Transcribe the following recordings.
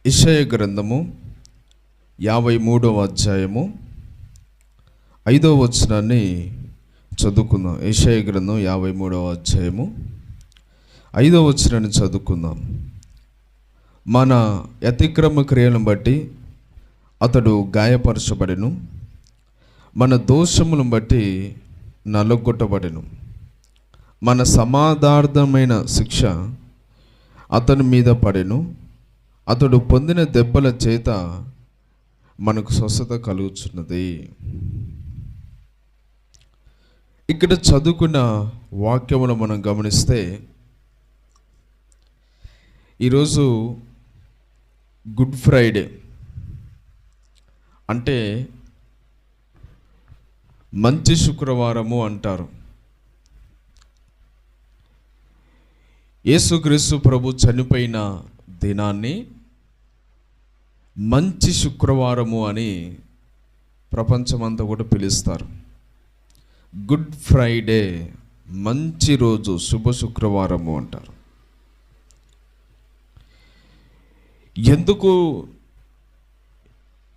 యెషయా గ్రంథము 53వ అధ్యాయము 5వ వచనాన్ని చదువుకుందాం. యెషయా గ్రంథం 53వ అధ్యాయము 5వ వచనాన్ని చదువుకుందాం. మన అతిక్రమ క్రియలను బట్టి అతడు గాయపరచబడెను, మన దోషములను బట్టి నలుగొట్టబడెను, మన సమాధార్థమైన శిక్ష అతని మీద పడెను, అతడు పొందిన దెబ్బల చేత మనకు స్వస్థత కలుగుచున్నది. ఇక్కడ చదువుకున్న వాక్యమును మనం గమనిస్తే, ఈరోజు గుడ్ ఫ్రైడే అంటే మంచి శుక్రవారము అంటారు. యేసుక్రీస్తు ప్రభు చనిపోయిన దినాన్ని మంచి శుక్రవారము అని ప్రపంచమంతా కూడా పిలుస్తారు. గుడ్ ఫ్రైడే, మంచి రోజు, శుభ శుక్రవారము అంటారు. ఎందుకు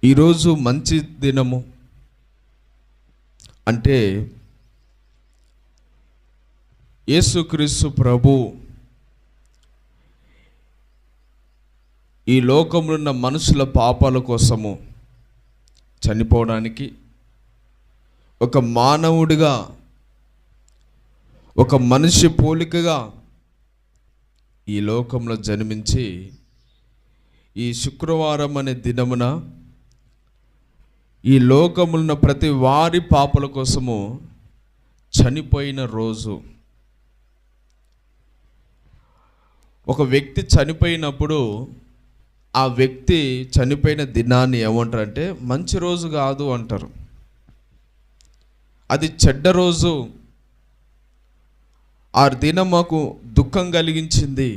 ఈరోజు మంచి దినము అంటే, యేసుక్రీస్తు ప్రభు ఈ లోకంలో ఉన్న మనుషుల పాపాల కోసము చనిపోవడానికి, ఒక మానవుడిగా, ఒక మనిషి పోలికగా ఈ లోకంలో జన్మించి ఈ శుక్రవారం అనే దినమున ఈ లోకములో ఉన్న ప్రతి వారి పాపల కోసము చనిపోయిన రోజు. ఒక వ్యక్తి చనిపోయినప్పుడు ఆ వ్యక్తి చనిపోయిన దినాన్ని ఏమంటారంటే మంచి రోజు కాదు అంటారు. అది చెడ్డ రోజు, ఆ దినం మాకు దుఃఖం కలిగించింది,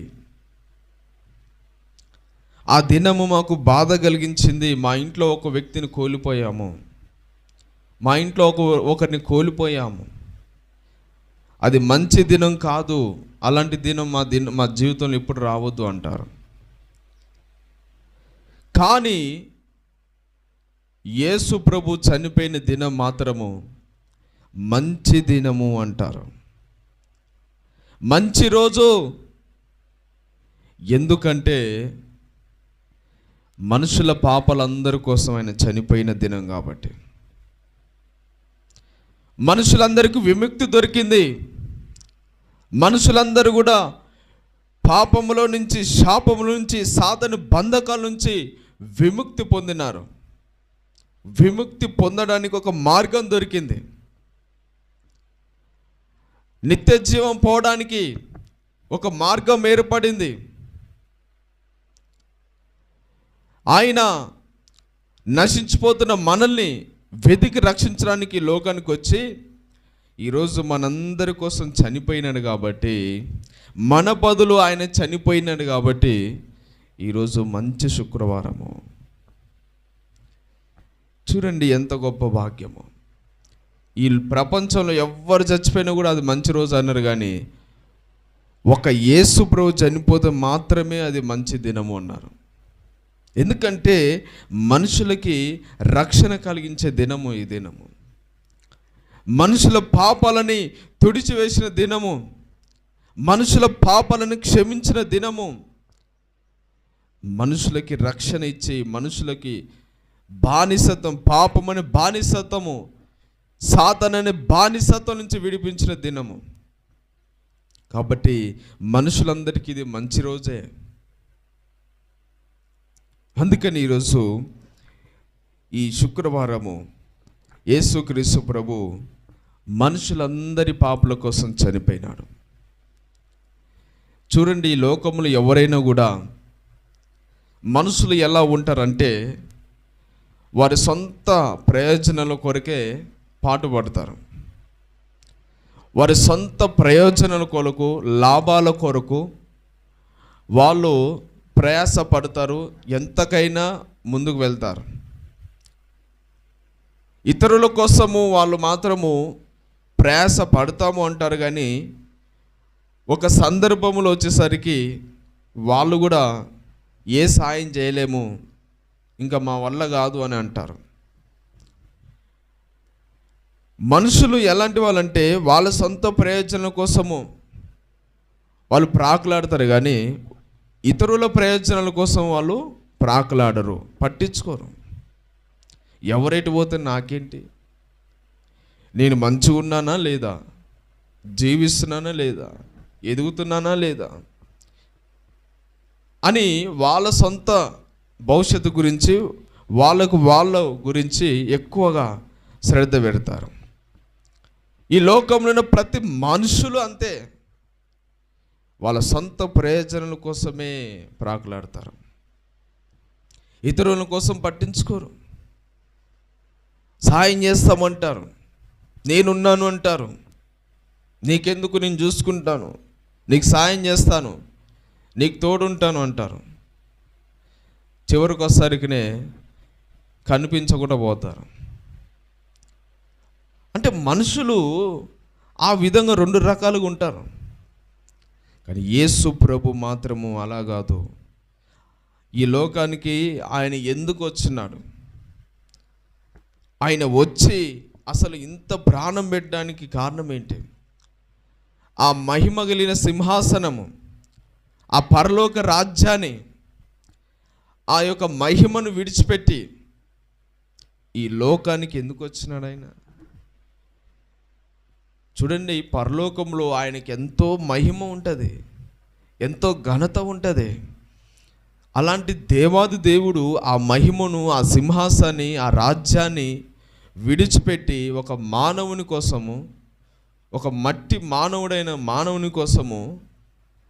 ఆ దినము మాకు బాధ కలిగించింది, మా ఇంట్లో ఒక వ్యక్తిని కోల్పోయాము, మా ఇంట్లో ఒకరిని కోల్పోయాము, అది మంచి దినం కాదు, అలాంటి దినం మా జీవితంలో ఇప్పుడు రావద్దు అంటారు. కానీ యేసు ప్రభు చనిపోయిన దినం మాత్రము మంచి దినము అంటారు, మంచి రోజు. ఎందుకంటే మనుషుల పాపాలందరి కోసం ఆయన చనిపోయిన దినం కాబట్టి. మనుషులందరికీ విముక్తి దొరికింది. మనుషులందరూ కూడా పాపములో నుంచి, శాపముల నుంచి, సాతాను బంధకాల నుంచి విముక్తి పొందినారు. విముక్తి పొందడానికి ఒక మార్గం దొరికింది. నిత్య జీవం పోవడానికి ఒక మార్గం ఏర్పడింది. ఆయన నశించిపోతున్న మనల్ని వెతికి రక్షించడానికి లోకానికి వచ్చి ఈరోజు మనందరి కోసం చనిపోయినాడు కాబట్టి, మన బదులు ఆయన చనిపోయినాడు కాబట్టి ఈరోజు మంచి శుక్రవారము. చూడండి ఎంత గొప్ప భాగ్యము. ఈ ప్రపంచంలో ఎవ్వరు చచ్చిపోయినా కూడా అది మంచి రోజు అన్నారు, కానీ ఒక యేసు ప్రభు చనిపోతే మాత్రమే అది మంచి దినము అన్నారు. ఎందుకంటే మనుషులకి రక్షణ కలిగించే దినము ఈ దినము. మనుషుల పాపాలని తుడిచివేసిన దినము, మనుషుల పాపాలను క్షమించిన దినము, మనుషులకి రక్షణ ఇచ్చి, మనుషులకి బానిసత్వం, పాపమనే బానిసత్వము, సాతాననే బానిసత్వం నుంచి విడిపించిన దినము. కాబట్టి మనుషులందరికీ ఇది మంచి రోజే. అందుకని ఈరోజు ఈ శుక్రవారము యేసుక్రీస్తు ప్రభు మనుషులందరి పాపల కోసం చనిపోయినాడు. చూడండి, ఈ లోకంలో ఎవరైనా కూడా మనుషులు ఎలా ఉంటారంటే వారి సొంత ప్రయోజనాల కొరకే పాటుపడతారు. వారి సొంత ప్రయోజనాల కొరకు, లాభాల కొరకు వాళ్ళు ప్రయాసపడతారు, ఎంతకైనా ముందుకు వెళ్తారు. ఇతరుల కోసము వాళ్ళు మాత్రము ప్రయాస పడతాము అంటారు, కానీ ఒక సందర్భంలో వచ్చేసరికి వాళ్ళు కూడా ఏ సాయం చేయలేము, ఇంకా మా వల్ల కాదు అని అంటారు. మనుషులు ఎలాంటి వాళ్ళంటే వాళ్ళ సొంత ప్రయోజనం కోసము వాళ్ళు ప్రాకులాడతారు, కానీ ఇతరుల ప్రయోజనాల కోసం వాళ్ళు ప్రాకులాడరు, పట్టించుకోరు. ఎవరెటు పోతే నాకేంటి, నేను మంచిగా ఉన్నానా లేదా, జీవిస్తున్నానా లేదా, ఎదుగుతున్నానా లేదా అని వాళ్ళ సొంత భవిష్యత్తు గురించి వాళ్ళ గురించి ఎక్కువగా శ్రద్ధ పెడతారు. ఈ లోకంలో ఉన్న ప్రతి మనుషులు అంతే, వాళ్ళ సొంత ప్రయోజనాల కోసమే ప్రాకులాడతారు, ఇతరుల కోసం పట్టించుకోరు. సాయం చేస్తామంటారు, నేనున్నాను అంటారు, నీకెందుకు, నేను చూసుకుంటాను, నీకు సాయం చేస్తాను, నీకు తోడుంటాను అంటారు. చివరికి వచ్చేసరికినే కనిపించకుండా పోతారు. అంటే మనుషులు ఆ విధంగా రెండు రకాలుగా ఉంటారు. కానీ యేసు ప్రభు మాత్రము అలా కాదు. ఈ లోకానికి ఆయన ఎందుకు వచ్చినాడు, ఆయన వచ్చి అసలు ఇంత ప్రాణం పెట్టడానికి కారణం ఏంటి? ఆ మహిమ కలిగిన సింహాసనము, ఆ పరలోక రాజ్యాన్ని, ఆ యొక్క మహిమను విడిచిపెట్టి ఈ లోకానికి ఎందుకు వచ్చినాడు ఆయన? చూడండి, పరలోకంలో ఆయనకి ఎంతో మహిమ ఉంటుంది, ఎంతో ఘనత ఉంటుంది. అలాంటి దేవాది దేవుడు ఆ మహిమను, ఆ సింహాసాన్ని, ఆ రాజ్యాన్ని విడిచిపెట్టి ఒక మానవుని కోసము, ఒక మట్టి మానవుడైన మానవుని కోసము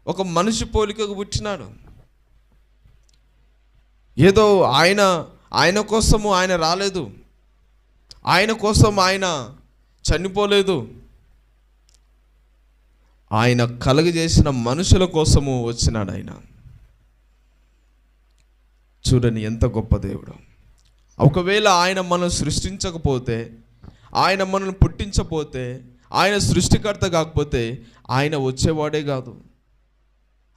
ఒక మనిషి పోలికకు పుట్టినాడు. ఏదో ఆయన కోసము ఆయన రాలేదు, ఆయన కోసం ఆయన చనిపోలేదు, ఆయన కలుగజేసిన మనుషుల కోసము వచ్చినాడు ఆయన. చూడండి ఎంత గొప్ప దేవుడు. ఒకవేళ ఆయన మనం సృష్టించకపోతే, ఆయన మనల్ని పుట్టించకపోతే, ఆయన సృష్టికర్త కాకపోతే ఆయన వచ్చేవాడే కాదు.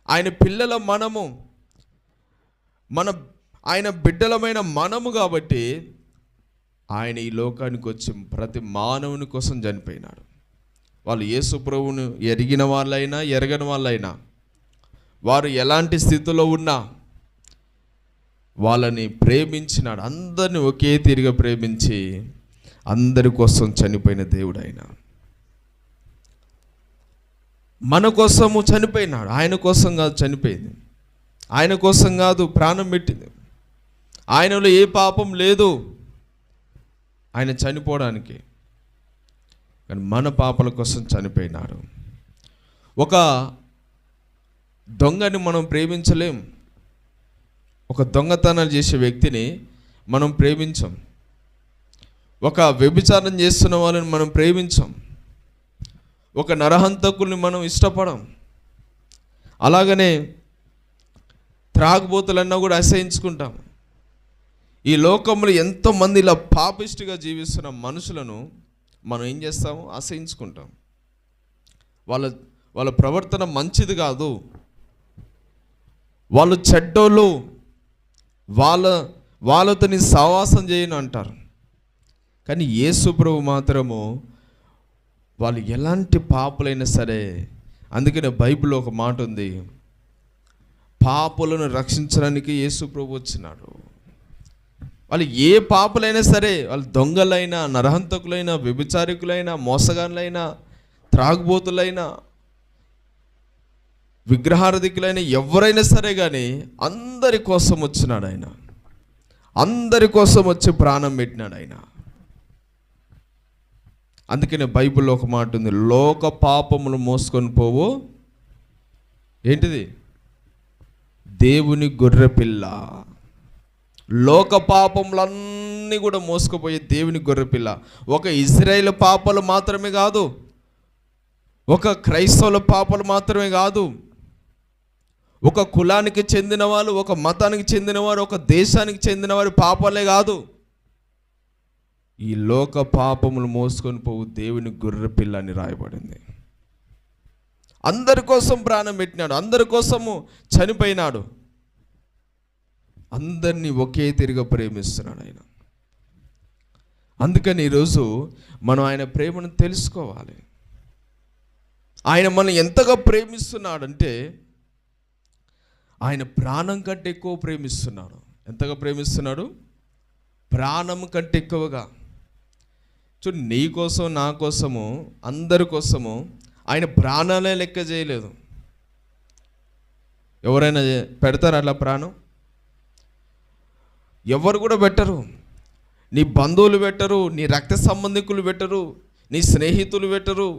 ఆయన పిల్లల మనము, ఆయన బిడ్డలమైన మనము కాబట్టి ఆయన ఈ లోకానికి వచ్చి ప్రతి మానవుని కోసం చనిపోయినాడు. వాళ్ళు యేసు ప్రభువును ఎరిగిన వాళ్ళైనా ఎరగని వాళ్ళైనా, వారు ఎలాంటి స్థితిలో ఉన్నా వాళ్ళని ప్రేమించినాడు. అందరిని ఒకే తీరుగా ప్రేమించి అందరి కోసం చనిపోయిన దేవుడు ఆయన. మన కోసము చనిపోయినాడు, ఆయన కోసం కాదు చనిపోయింది, ఆయన కోసం కాదు ప్రాణం పెట్టింది. ఆయనలో ఏ పాపం లేదు ఆయన చనిపోవడానికి, కానీ మన పాపల కోసం చనిపోయినాడు. ఒక దొంగని మనం ప్రేమించలేం, ఒక దొంగతనాలు చేసే వ్యక్తిని మనం ప్రేమించం, ఒక వ్యభిచారం చేస్తున్న వాళ్ళని మనం ప్రేమించం, ఒక నరహంతకుల్ని మనం ఇష్టపడం. అలాగనే త్రాగుబోతులన్నా కూడా అసహించుకుంటాం. ఈ లోకంలో ఎంతోమంది ఇలా పాపిష్టిగా జీవిస్తున్న మనుషులను మనం ఏం చేస్తాము? అసహించుకుంటాం. వాళ్ళ ప్రవర్తన మంచిది కాదు, వాళ్ళు చెడ్డోళ్ళు, వాళ్ళతో నీ సహవాసం చేయను అంటారు. కానీ యేసు ప్రభు మాత్రము వాళ్ళు ఎలాంటి పాపులైనా సరే, అందుకనే బైబిల్లో ఒక మాట ఉంది, పాపులను రక్షించడానికి యేసు ప్రభు వచ్చినాడు. వాళ్ళు ఏ పాపులైనా సరే, వాళ్ళు దొంగలైనా, నరహంతకులైనా, వ్యభిచారికులైనా, మోసగాళ్ళైనా, త్రాగుబోతులైనా, విగ్రహారాధికులైన ఎవరైనా సరే, కానీ అందరి కోసం వచ్చినాడు ఆయన. అందరి కోసం వచ్చి ప్రాణం పెట్టినాడు ఆయన. అందుకనే బైబిల్లో ఒక మాట ఉంది, లోక పాపములు మోసుకొని పోవు ఏంటిది? దేవుని గొర్రెపిల్ల. లోక పాపములన్నీ కూడా మోసుకుపోయే దేవుని గొర్రెపిల్ల. ఒక ఇజ్రాయేల్ పాపాలు మాత్రమే కాదు, ఒక క్రైస్తవుల పాపాలు మాత్రమే కాదు, ఒక కులానికి చెందిన వాళ్ళు, ఒక మతానికి చెందినవారు, ఒక దేశానికి చెందిన వారి పాపాలే కాదు, ఈ లోక పాపములు మోసుకొని పోవు దేవుని గొర్రెపిల్ల అని రాయబడింది. అందరి కోసం ప్రాణం పెట్టినాడు, అందరి కోసము చనిపోయినాడు. అందరినీ ఒకే తీరుగా ప్రేమిస్తున్నాడు ఆయన. అందుకని ఈరోజు మనం ఆయన ప్రేమను తెలుసుకోవాలి. ఆయన మనం ఎంతగా ప్రేమిస్తున్నాడంటే ఆయన ప్రాణం కంటే ఎక్కువ ప్రేమిస్తున్నాడు. ఎంతగా ప్రేమిస్తున్నాడు? ప్రాణం కంటే ఎక్కువగా. చూడు, నీ కోసం, నా కోసము, అందరి కోసము ఆయన ప్రాణాలే లెక్క చేయలేదు. ఎవరైనా పెడతారు అట్లా ప్రాణం? ఎవరు కూడా పెట్టరు. నీ బంధువులు పెట్టరు, నీ రక్త సంబంధికులు పెట్టరు, నీ స్నేహితులు పెట్టరు,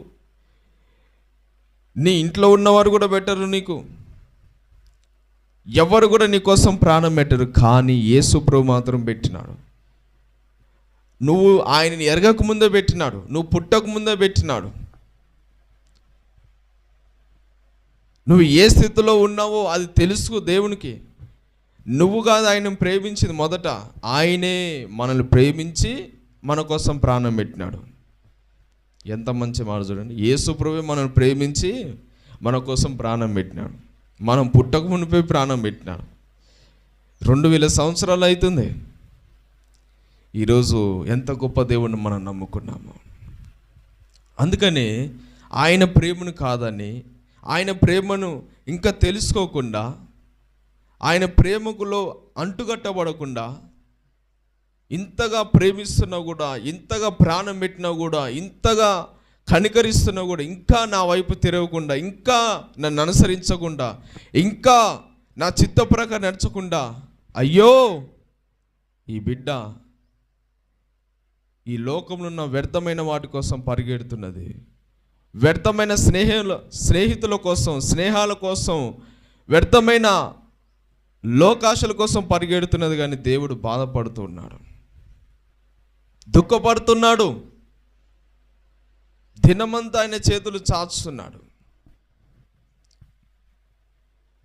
నీ ఇంట్లో ఉన్నవారు కూడా పెట్టరు. నీకు ఎవరు కూడా నీ కోసం ప్రాణం పెట్టరు. కానీ యేసు ప్రభు మాత్రం పెట్టినాడు. నువ్వు ఆయనని ఎరగక ముందే పెట్టినాడు, నువ్వు పుట్టక ముందే పెట్టినాడు. నువ్వు ఏ స్థితిలో ఉన్నావో అది తెలుసుకో దేవునికి. నువ్వు కాదు ఆయన ప్రేమించింది, మొదట ఆయనే మనల్ని ప్రేమించి మన కోసం ప్రాణం పెట్టినాడు. ఎంత మంచి మాట చూడండి. యేసు ప్రభువే మనల్ని ప్రేమించి మన కోసం ప్రాణం పెట్టినాడు. మనం పుట్టక మునిపే ప్రాణం పెట్టినాడు. 2000 సంవత్సరాలు అవుతుంది. ఈరోజు ఎంత గొప్ప దేవుణ్ణి మనం నమ్ముకున్నాము. అందుకని ఆయన ప్రేమను కాదని, ఆయన ప్రేమను ఇంకా తెలుసుకోకుండా, ఆయన ప్రేమకులో అంటుకట్టబడకుండా, ఇంతగా ప్రేమిస్తున్నా కూడా, ఇంతగా ప్రాణం పెట్టినా కూడా, ఇంతగా కనికరిస్తున్నా కూడా ఇంకా నా వైపు తిరగకుండా, ఇంకా నన్ను అనుసరించకుండా, ఇంకా నా చిత్త ప్రకారం నడచకుండా, అయ్యో ఈ బిడ్డ ఈ లోకంలో ఉన్న వ్యర్థమైన వాటి కోసం పరిగెడుతున్నది, వ్యర్థమైన స్నేహితుల కోసం, స్నేహాల కోసం, వ్యర్థమైన లోకాశల కోసం పరిగెడుతున్నది. కానీ దేవుడు బాధపడుతున్నాడు, దుఃఖపడుతున్నాడు, దినమంతా ఆయన చేతులు చాచుతున్నాడు.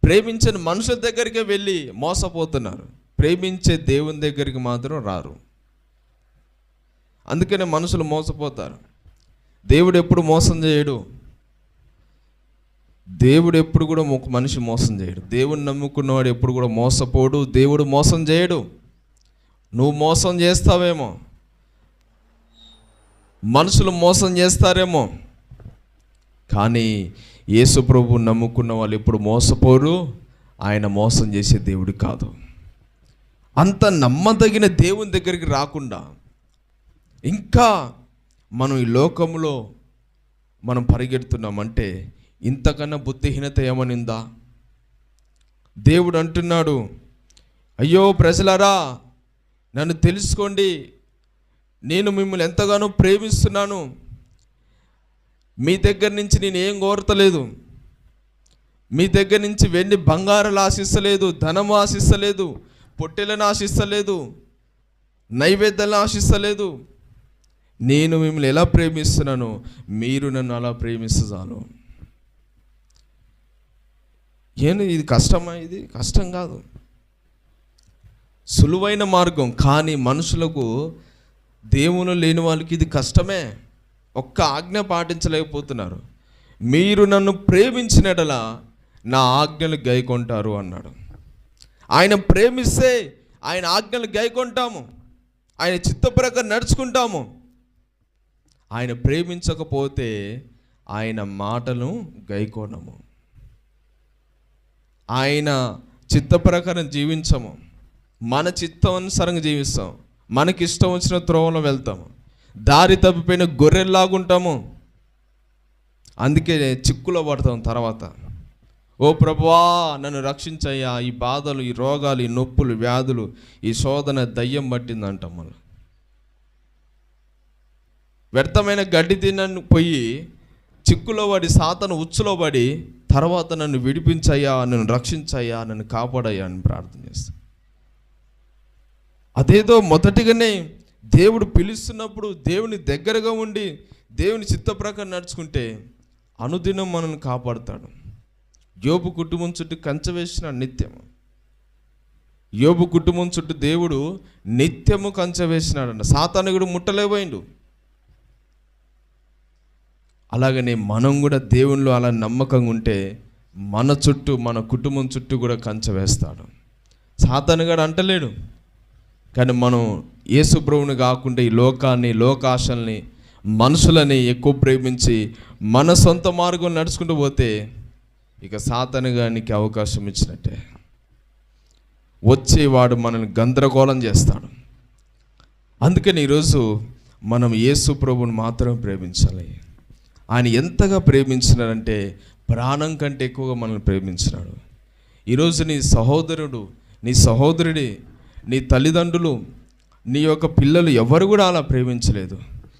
ప్రేమించిన మనుషుల దగ్గరికి వెళ్ళి మోసపోతున్నారు, ప్రేమించే దేవుని దగ్గరికి మాత్రం రారు. అందుకనే మనుషులు మోసపోతారు. దేవుడు ఎప్పుడు మోసం చేయడు. దేవుడు ఎప్పుడు కూడా ఒక మనిషి మోసం చేయడు. దేవుని నమ్ముకున్నవాడు ఎప్పుడు కూడా మోసపోడు. దేవుడు మోసం చేయడు. నువ్వు మోసం చేస్తావేమో, మనుషులు మోసం చేస్తారేమో, కానీ యేసు ప్రభువు నమ్ముకున్న వాళ్ళు ఎప్పుడు మోసపోరు. ఆయన మోసం చేసే దేవుడు కాదు. అంత నమ్మదగిన దేవుని దగ్గరికి రాకుండా ఇంకా మనం ఈ లోకంలో మనం పరిగెడుతున్నామంటే ఇంతకన్నా బుద్ధిహీనత ఏమనిందా? దేవుడు అంటున్నాడు, అయ్యో ప్రజలారా నన్ను తెలుసుకోండి, నేను మిమ్మల్ని ఎంతగానో ప్రేమిస్తున్నాను. మీ దగ్గర నుంచి నేను ఏం కోరతలేదు. మీ దగ్గర నుంచి వెండి బంగారాలు ఆశిస్తలేదు, ధనము ఆశిస్తలేదు, పొట్టెలను ఆశిస్తలేదు, నైవేద్యాలను ఆశిస్తలేదు. నేను మిమ్మల్ని ఎలా ప్రేమిస్తున్నాను, మీరు నన్ను అలా ప్రేమిస్తే చాలు. ఇది కష్టమా? ఇది కష్టం కాదు, సులువైన మార్గం. కానీ మనుషులకు, దేవుని లేని వాళ్ళకి ఇది కష్టమే. ఒక్క ఆజ్ఞ పాటించలేకపోతున్నారు. మీరు నన్ను ప్రేమించినట్లా నా ఆజ్ఞలు గైకొంటారు అన్నాడు. ఆయన ప్రేమిస్తే ఆయన ఆజ్ఞలు గైకొంటాము, ఆయన చిత్త ప్రకారం నడుచుకుంటాము. ఆయన ప్రేమించకపోతే ఆయన మాటలు గైకోనము, ఆయన చిత్త ప్రకారం జీవించము, మన చిత్తానుసారంగా జీవిస్తాం, మనకిష్టం వచ్చిన త్రోవలో వెళ్తాము, దారి తప్పిపోయిన గొర్రెల్లాగుంటాము. అందుకే చిక్కులో పడతాం తర్వాత. ఓ ప్రభువా నన్ను రక్షించయ్యా, ఈ బాధలు, ఈ రోగాలు, ఈ నొప్పులు, వ్యాధులు, ఈ శోధన దయ్యం పట్టిందంటాం. మనం వ్యర్థమైన గడ్డి తినను పోయి చిక్కులో పడి, సాతాను ఉచ్చులో పడి, తర్వాత నన్ను విడిపించయ్యా, నన్ను రక్షించయ్యా, నన్ను కాపాడయ్యా అని ప్రార్థన చేస్తాం. అదేదో మొదటిగానే దేవుడు పిలుస్తున్నప్పుడు దేవుని దగ్గరగా ఉండి దేవుని చిత్త ప్రకారం నడుచుకుంటే అనుదినం మనల్ని కాపాడుతాడు. యోబు కుటుంబం చుట్టూ కంచె వేసిన నిత్యము, యోబు కుటుంబం చుట్టూ దేవుడు నిత్యము కంచె వేసినాడంట. సాతాను కూడా ముట్టలేకపోయిండు. అలాగనే మనం కూడా దేవునిలో అలా నమ్మకంగా ఉంటే మన చుట్టూ, మన కుటుంబం చుట్టూ కూడా కంచె వేస్తాడు. సాతానుగాడు అంటలేడు. కానీ మనం యేసు ప్రభువుని కాకుండా ఈ లోకాన్ని, లోకాశల్ని, మనుషులని ఎక్కువ ప్రేమించి మన సొంత మార్గం నడుచుకుంటూ పోతే ఇక సాతానుగానికి అవకాశం ఇచ్చినట్టే. వచ్చేవాడు మనల్ని గందరగోళం చేస్తాడు. అందుకని ఈరోజు మనం యేసు ప్రభువుని మాత్రం ప్రేమించాలి. ఆయన ఎంతగా ప్రేమించినారంటే ప్రాణం కంటే ఎక్కువగా మనల్ని ప్రేమించినాడు. ఈరోజు నీ సహోదరుడు, నీ సహోదరుడి, నీ తల్లిదండ్రులు, నీ యొక్క పిల్లలు ఎవరు కూడా అలా ప్రేమించలేదు.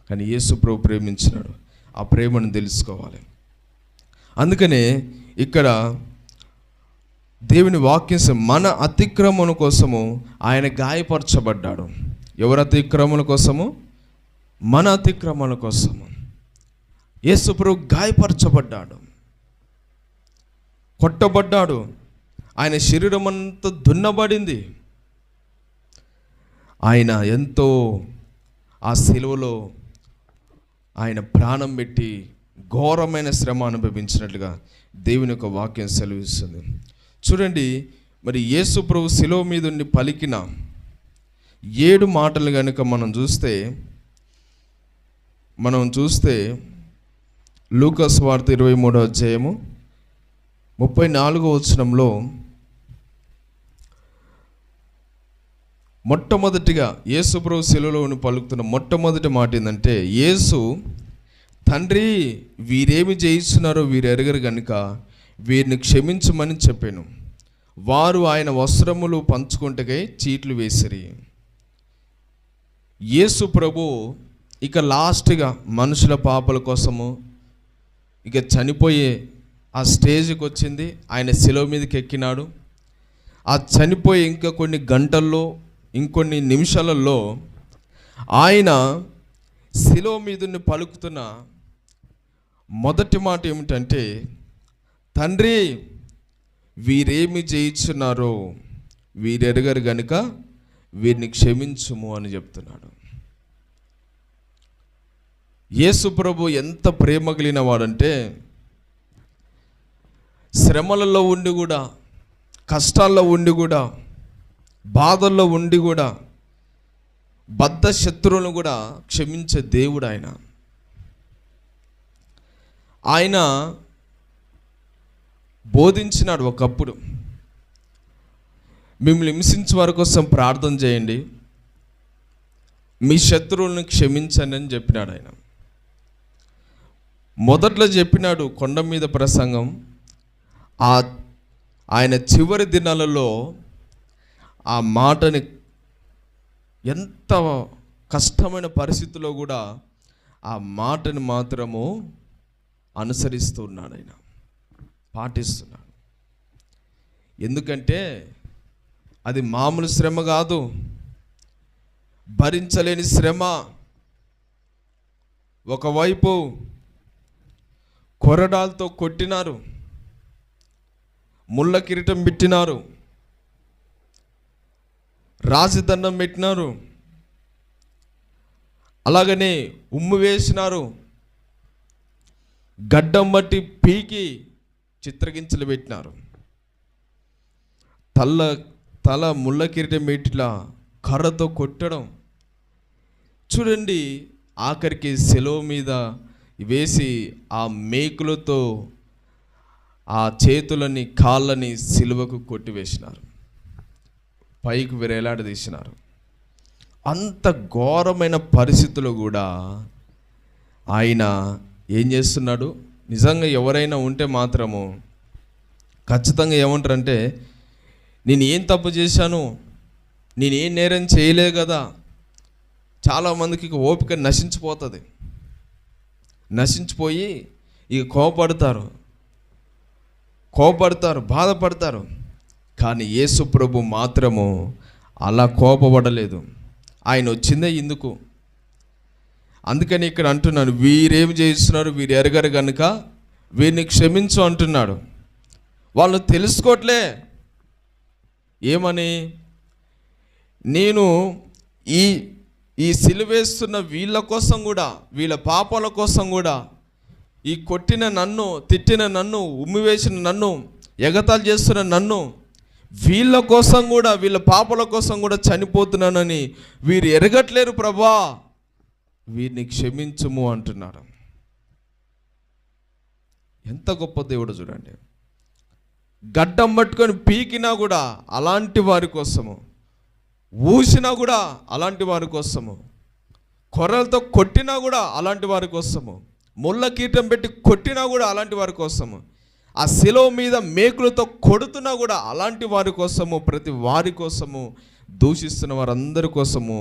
కానీ యేసు ప్రభు ప్రేమించినాడు. ఆ ప్రేమను తెలుసుకోవాలి. అందుకనే ఇక్కడ దేవుని వాక్యం మన అతిక్రమణ కోసము ఆయన గాయపరచబడ్డాడు. ఎవరి అతిక్రమణ కోసము? మన అతిక్రమణ కోసము యేసు ప్రభు గాయపరచబడ్డాడు, కొట్టబడ్డాడు. ఆయన శరీరం అంతా దున్నబడింది. ఆయన ఎంతో ఆ సిలువలో ఆయన ప్రాణం పెట్టి ఘోరమైన శ్రమ అనుభవించినట్లుగా దేవుని యొక్క వాక్యం సెలవిస్తుంది. చూడండి, మరి యేసు ప్రభు సిలువ మీద ఉండి పలికిన 7 మాటలు కనుక మనం చూస్తే లూకా సువార్త 23వ అధ్యాయము 34వ వచనంలో మొట్టమొదటిగా యేసు ప్రభు సిలువలో ఉండి పలుకుతున్న మొట్టమొదటి మాట ఏంటంటే, యేసు తండ్రి వీరేమి చేయిస్తున్నారో వీరు ఎరగరు గనుక వీరిని క్షమించమని చెప్పాను. వారు ఆయన వస్త్రములు పంచుకుంటకై చీట్లు వేసిరి. యేసు ప్రభు ఇక లాస్ట్గా మనుషుల పాపల కోసము ఇక చనిపోయే ఆ స్టేజ్కి వచ్చింది. ఆయన శిలువ మీదకి ఎక్కినాడు. ఆ చనిపోయే ఇంకా కొన్ని గంటల్లో, ఇంకొన్ని నిమిషాలలో ఆయన శిలువ మీద పలుకుతున్న మొదటి మాట ఏమిటంటే, తండ్రి వీరేమి చేయించున్నారో వీరెరగరు గనుక వీరిని క్షమించుము అని చెప్తున్నాడు. యేసు ప్రభు ఎంత ప్రేమ కలిగిన వాడంటే, శ్రమలలో ఉండి కూడా, కష్టాల్లో ఉండి కూడా, బాధల్లో ఉండి కూడా, బద్ధ శత్రువులను కూడా క్షమించే దేవుడు ఆయన. ఆయన బోధించినాడు ఒకప్పుడు, మిమ్మల్ని హింసించే వారి కోసం ప్రార్థన చేయండి, మీ శత్రువులను క్షమించండి అని చెప్పినాడు ఆయన. మొదట్లో చెప్పినాడు కొండ మీద ప్రసంగం. ఆయన చివరి దినాలలో ఆ మాటని ఎంత కష్టమైన పరిస్థితుల్లో కూడా ఆ మాటని మాత్రము అనుసరిస్తూ ఉన్నాడు, ఆయన పాటిస్తున్నాడు. ఎందుకంటే అది మామూలు శ్రమ కాదు, భరించలేని శ్రమ. ఒకవైపు కొరడాలతో కొట్టినారు, ముళ్ళ కిరీటం పెట్టినారు, రాజదండం పెట్టినారు, అలాగనే ఉమ్ము వేసినారు, గడ్డం బట్టి పీకి చిత్రగించలు పెట్టినారు, తల ముళ్ళ కిరీటం పెట్టిలా కర్రతో కొట్టడం. చూడండి, ఆఖరికి శిలువ మీద వేసి ఆ మేకులతో ఆ చేతులని కాళ్ళని సిలువకు కొట్టివేసినారు, పైకి వేలాడదీసినారు. అంత ఘోరమైన పరిస్థితుల్లో కూడా ఆయన ఏం చేస్తున్నాడు? నిజంగా ఎవరైనా ఉంటే మాత్రము ఖచ్చితంగా ఏమంటారంటే, నేను ఏం తప్పు చేశాను, నేనేం నేరం చేయలేదు కదా. చాలామందికి ఇక ఓపిక నశించిపోయి ఇక కోపడతారు, బాధపడతారు. కానీ యేసు ప్రభు మాత్రము అలా కోపపడలేదు. ఆయన వచ్చిందే ఇందుకు. అందుకని ఇక్కడ అంటున్నాను, వీరేమి చేస్తున్నారు వీరు ఎరగరు కనుక వీరిని క్షమించు అంటున్నాడు. వాళ్ళు తెలుసుకోవట్లే ఏమని, నేను ఈ సిలువేస్తున్న వీళ్ళ కోసం కూడా, వీళ్ళ పాపాల కోసం కూడా, ఈ కొట్టిన నన్ను, తిట్టిన నన్ను, ఉమ్మివేసిన నన్ను, ఎగతాళి చేస్తున్న నన్ను, వీళ్ళ కోసం కూడా, వీళ్ళ పాపల కోసం కూడా చనిపోతున్నానని వీరు ఎరగట్లేరు ప్రభా, వీరిని క్షమించుము అంటున్నాడు. ఎంత గొప్ప దేవుడు చూడండి. గడ్డం పట్టుకొని పీకినా కూడా అలాంటి వారి కోసము, ఊసినా కూడా అలాంటి వారి కోసము, కొర్రలతో కొట్టినా కూడా అలాంటి వారి కోసము, ముళ్ళ కీటం పెట్టి కొట్టినా కూడా అలాంటి వారి కోసము, ఆ శిలువ మీద మేకులతో కొడుతున్నా కూడా అలాంటి వారి కోసము, ప్రతి వారి కోసము, దూషిస్తున్న వారందరి కోసము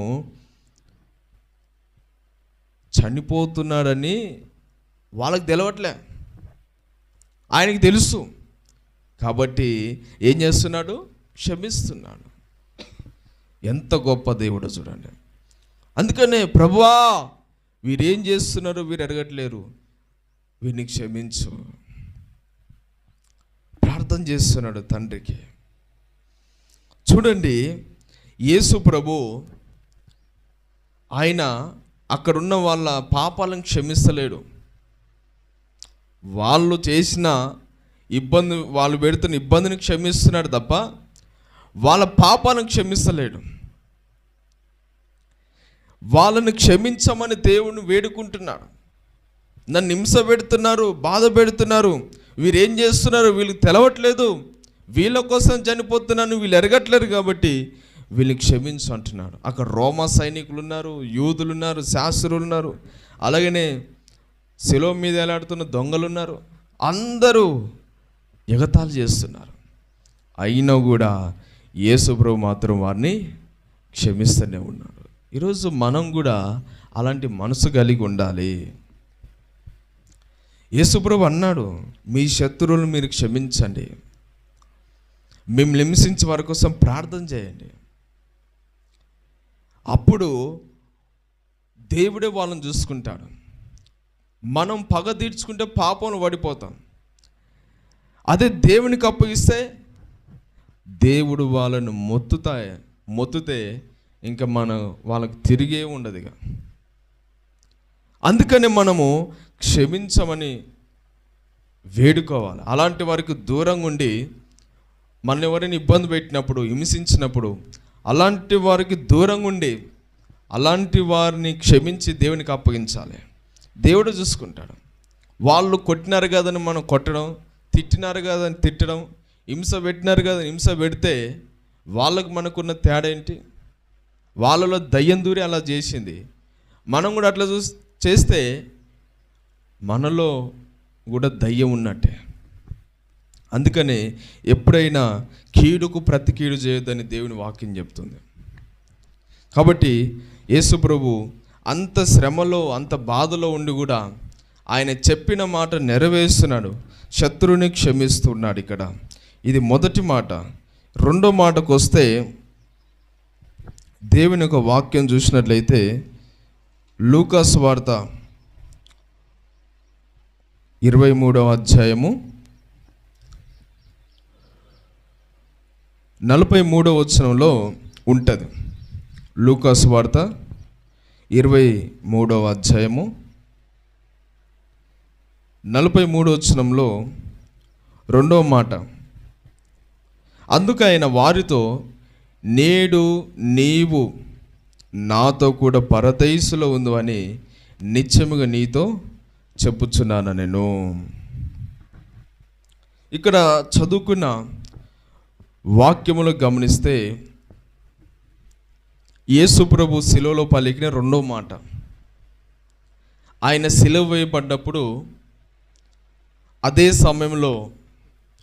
చనిపోతున్నాడని వాళ్ళకి తెలవట్లే, ఆయనకి తెలుసు. కాబట్టి ఏం చేస్తున్నాడు? క్షమిస్తున్నాడు. ఎంత గొప్ప దేవుడు చూడండి. అందుకనే ప్రభువా, వీరేం చేస్తున్నారు, వీరు ఎరగట్లేరు, వీరిని క్షమించు. ప్రార్థన చేస్తున్నాడు తండ్రికి. చూడండి, యేసు ప్రభు ఆయన అక్కడున్న వాళ్ళ పాపాలను క్షమిస్తలేడు. వాళ్ళు చేసిన ఇబ్బంది, వాళ్ళు పెడుతున్న ఇబ్బందిని క్షమిస్తున్నాడు తప్ప వాళ్ళ పాపాలను క్షమిస్తలేడు. వాళ్ళని క్షమించమని దేవుని వేడుకుంటున్నాడు. నన్ను హింస పెడుతున్నారు, బాధ పెడుతున్నారు, వీరేం చేస్తున్నారు, వీళ్ళకి తెలవట్లేదు, వీళ్ళ కోసం చనిపోతున్నాను, వీళ్ళు ఎరగట్లేరు కాబట్టి వీళ్ళని క్షమించు అంటున్నాడు. అక్కడ రోమా సైనికులు ఉన్నారు, యూదులు ఉన్నారు, శాస్త్రులు ఉన్నారు, అలాగనే శిలువ మీద ఎలాడుతున్న దొంగలు ఉన్నారు. అందరూ ఎగతాళి చేస్తున్నారు. అయినా కూడా యేసు ప్రభు మాత్రం వారిని క్షమిస్తూనే ఉన్నాడు. ఈరోజు మనం కూడా అలాంటి మనసు కలిగి ఉండాలి. యేసు ప్రభు అన్నాడు, మీ శత్రువులను మీరు క్షమించండి, మిమ్మల్ని హింసించే వారి కోసం ప్రార్థన చేయండి. అప్పుడు దేవుడే వాళ్ళని చూసుకుంటాడు. మనం పగ తీర్చుకుంటే పాపంలో పడిపోతాం. అదే దేవునికి అప్పగిస్తే దేవుడు వాళ్ళను మొత్తుతే ఇంకా మనం వాళ్ళకి తిరిగే ఉండదు. ఇక అందుకని మనము క్షమించమని వేడుకోవాలి. అలాంటి వారికి దూరంగా ఉండి మన ఎవరైనా ఇబ్బంది పెట్టినప్పుడు, హింసించినప్పుడు అలాంటి వారికి దూరంగా ఉండి అలాంటి వారిని క్షమించి దేవునికి అప్పగించాలి. దేవుడు చూసుకుంటాడు. వాళ్ళు కొట్టినారు కదని మనం కొట్టడం, తిట్టినారు కదని తిట్టడం, హింస పెట్టినారు కదని హింస పెడితే వాళ్ళకు మనకున్న తేడా ఏంటి? వాళ్ళలో దయ్యం దూరి అలా చేసింది, మనం కూడా అట్లా చేస్తే మనలో కూడా దయ్యం ఉన్నట్టే. అందుకని ఎప్పుడైనా కీడుకు ప్రతి కీడు చేయొద్దని దేవుని వాక్యం చెప్తుంది. కాబట్టి యేసు ప్రభు అంత శ్రమలో, అంత బాధలో ఉండి కూడా ఆయన చెప్పిన మాట నెరవేరుస్తున్నాడు. శత్రువుని క్షమిస్తున్నాడు. ఇక్కడ ఇది మొదటి మాట. రెండో మాటకు వస్తే దేవుని యొక్క వాక్యం చూసినట్లయితే లూకా సువార్త 23వ అధ్యాయము 43వ వచనంలో ఉంటుంది. లూకా సువార్త 23వ అధ్యాయము 43వ వచనంలో రెండవ మాట, అందుకు ఆయన వారితో, నేడు నీవు నాతో కూడా పరదైసులో ఉందని నిత్యముగా నీతో చెప్పుచున్నాను నేను. ఇక్కడ చదువుకున్న వాక్యములు గమనిస్తే యేసు ప్రభు శిలువలో పలికిన రెండో మాట. ఆయన శిలువ వేయబడ్డప్పుడు అదే సమయంలో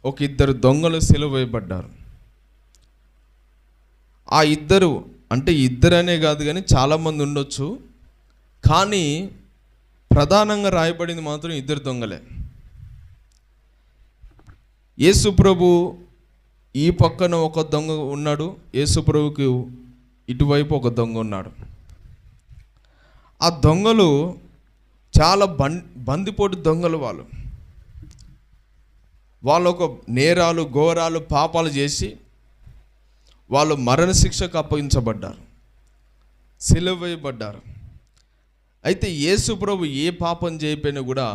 ఒక ఇద్దరు దొంగలు శిలువ వేయబడ్డారు. ఆ ఇద్దరు అంటే ఇద్దరనే కాదు కానీ చాలామంది ఉండొచ్చు, కానీ ప్రధానంగా రాయబడింది మాత్రం ఇద్దరు దొంగలే. యేసు ప్రభు ఈ పక్కన ఒక దొంగ ఉన్నాడు, యేసు ప్రభుకి ఇటువైపు ఒక దొంగ ఉన్నాడు. ఆ దొంగలు చాలా బందిపోటు దొంగలు. వాళ్ళు ఒక నేరాలు, ఘోరాలు, పాపాలు చేసి వాళ్ళు మరణశిక్షకు అప్పగించబడ్డారు, సిలువ వేయబడ్డారు. అయితే యేసు ప్రభు ఏ పాపం చేయకపోయినా కూడా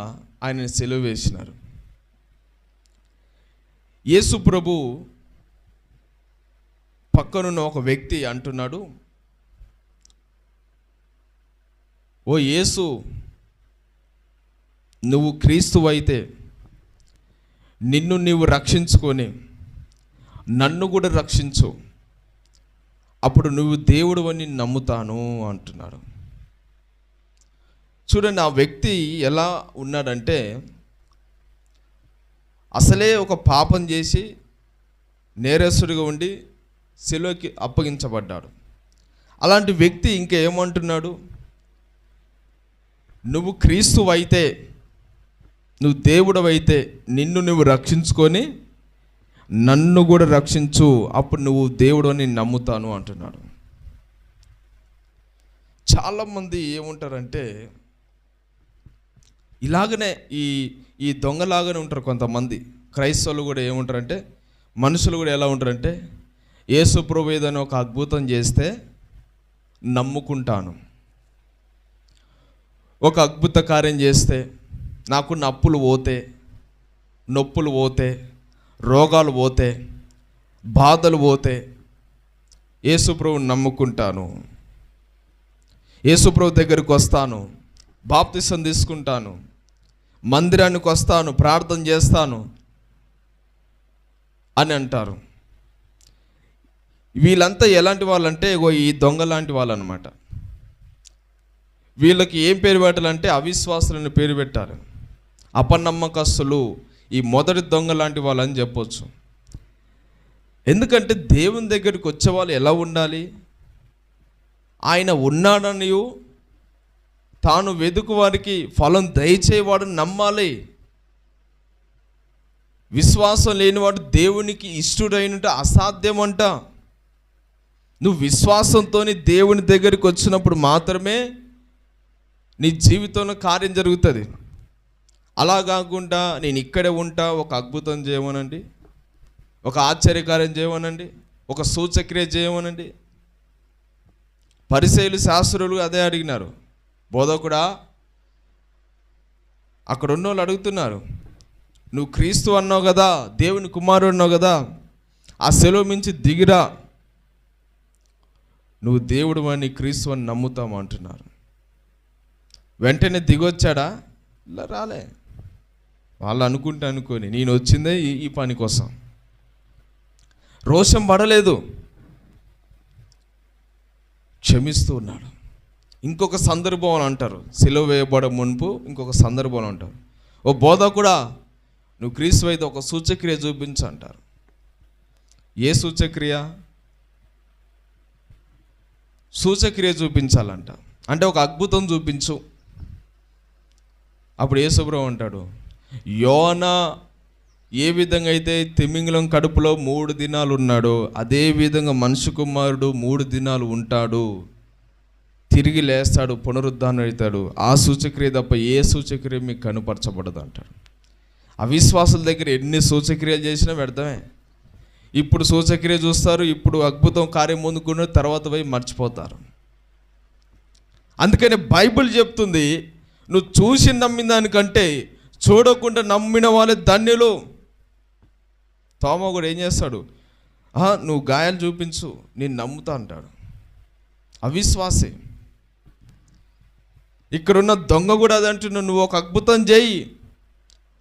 ఆయన సిలువ వేసినారు. యేసు ప్రభు పక్కనున్న ఒక వ్యక్తి అంటున్నాడు, ఓ యేసు, నువ్వు క్రీస్తువైతే నిన్ను నీవు రక్షించుకొని నన్ను కూడా రక్షించు, అప్పుడు నువ్వు దేవుడు అని నమ్ముతాను అంటున్నాడు. చూడండి, ఆ వ్యక్తి ఎలా ఉన్నాడంటే అసలే ఒక పాపం చేసి నేరస్తుడిగా ఉండి శిలువకి అప్పగించబడ్డాడు. అలాంటి వ్యక్తి ఇంకా ఏమంటున్నాడు, నువ్వు క్రీస్తువైతే, నువ్వు దేవుడవైతే నిన్ను నువ్వు రక్షించుకొని నన్ను కూడా రక్షించు, అప్పుడు నువ్వు దేవుడు అని నమ్ముతాను అంటున్నాడు. చాలామంది ఏముంటారంటే ఇలాగనే ఈ దొంగలాగానే ఉంటారు. కొంతమంది క్రైస్తవులు కూడా ఏముంటారంటే, మనుషులు కూడా ఎలా ఉంటారంటే, యేసు ప్రభువు ఏదైనా ఒక అద్భుతం చేస్తే నమ్ముకుంటాను, ఒక అద్భుత కార్యం చేస్తే నాకున్న అప్పులు పోతే, నొప్పులు పోతే, రోగాలు పోతే, బాధలు పోతే యేసు ప్రభువుని నమ్ముకుంటాను, యేసు ప్రభు దగ్గరికి వస్తాను, బాప్తిసం తీసుకుంటాను, మందిరానికి వస్తాను, ప్రార్థన చేస్తాను అని అంటారు. వీళ్ళంతా ఎలాంటి వాళ్ళంటే ఈ దొంగ లాంటి వాళ్ళు అనమాట. వీళ్ళకి ఏం పేరు పెట్టాలంటే అవిశ్వాసులని పేరు పెట్టారు. అపనమ్మకస్తులు, ఈ మొదటి దొంగ లాంటి వాళ్ళని చెప్పొచ్చు. ఎందుకంటే దేవుని దగ్గరికి వచ్చేవాళ్ళు ఎలా ఉండాలి, ఆయన ఉన్నాడని తాను వెతుకు వారికి ఫలం దయచేవాడు నమ్మాలి. విశ్వాసం లేనివాడు దేవునికి ఇష్టడైనట్టు అసాధ్యం అంట. నువ్వు విశ్వాసంతో దేవుని దగ్గరికి వచ్చినప్పుడు మాత్రమే నీ జీవితంలో కార్యం జరుగుతుంది. అలా కాకుండా నేను ఇక్కడే ఉంటా, ఒక అద్భుతం చేయమనండి, ఒక ఆశ్చర్యకార్యం చేయమనండి, ఒక సూచక్రియ చేయమనండి. పరిసయ్యులు శాస్త్రులు అదే అడిగినారు, బోధకుడా, అక్కడ ఉన్న వాళ్ళు అడుగుతున్నారు, నువ్వు క్రీస్తు అన్నావు కదా, దేవుని కుమారుడు అన్నావు కదా, ఆ సెలవు మించి దిగిరా, నువ్వు దేవుడు అని క్రీస్తు అని నమ్ముతాము అంటున్నారు. వెంటనే దిగొచ్చాడా? ఇలా రాలే. వాళ్ళు అనుకొని నేను వచ్చిందే ఈ పని కోసం. రోషం పడలేదు, క్షమిస్తూ ఉన్నాడు. ఇంకొక సందర్భం అని అంటారు, సిలువ వేయబడ మునుపు ఇంకొక సందర్భం అంటారు, ఓ బోధకుడా, నువ్వు క్రీస్తు అయితే ఒక సూచక్రియ చూపించు అంటారు. ఏ సూచక్రియ? సూచక్రియ చూపించాలంట, అంటే ఒక అద్భుతం చూపించు. అప్పుడు యేసుప్రభువు అంటాడు, యోనా ఏ విధంగా అయితే తిమింగలం కడుపులో 3 దినాలు ఉన్నాడో అదే విధంగా మనుష్య కుమారుడు 3 దినాలు ఉంటాడు, తిరిగి లేస్తాడు, పునరుద్ధానం అవుతాడు. ఆ సూచక్రియ తప్ప ఏ సూచక్రియ మీకు కనుపరచబడదు అంటాడు. అవిశ్వాసుల దగ్గర ఎన్ని సూచక్రియలు చేసినా వ్యర్థమే. ఇప్పుడు సూచక్రియ చూస్తారు, ఇప్పుడు అద్భుతం కార్యం ముందుకున్న తర్వాత పోయి మర్చిపోతారు. అందుకని బైబిల్ చెప్తుంది, నువ్వు చూసి నమ్మిన దానికంటే చూడకుండా నమ్మిన వాళ్ళే ధన్యులు. తోమా కూడా ఏం చేస్తాడు, నువ్వు గాయాలు చూపించు నేను నమ్ముతా అంటాడు. అవిశ్వాసే. ఇక్కడున్న దొంగ కూడా అది అంటున్నావు, నువ్వు ఒక అద్భుతం చేయి,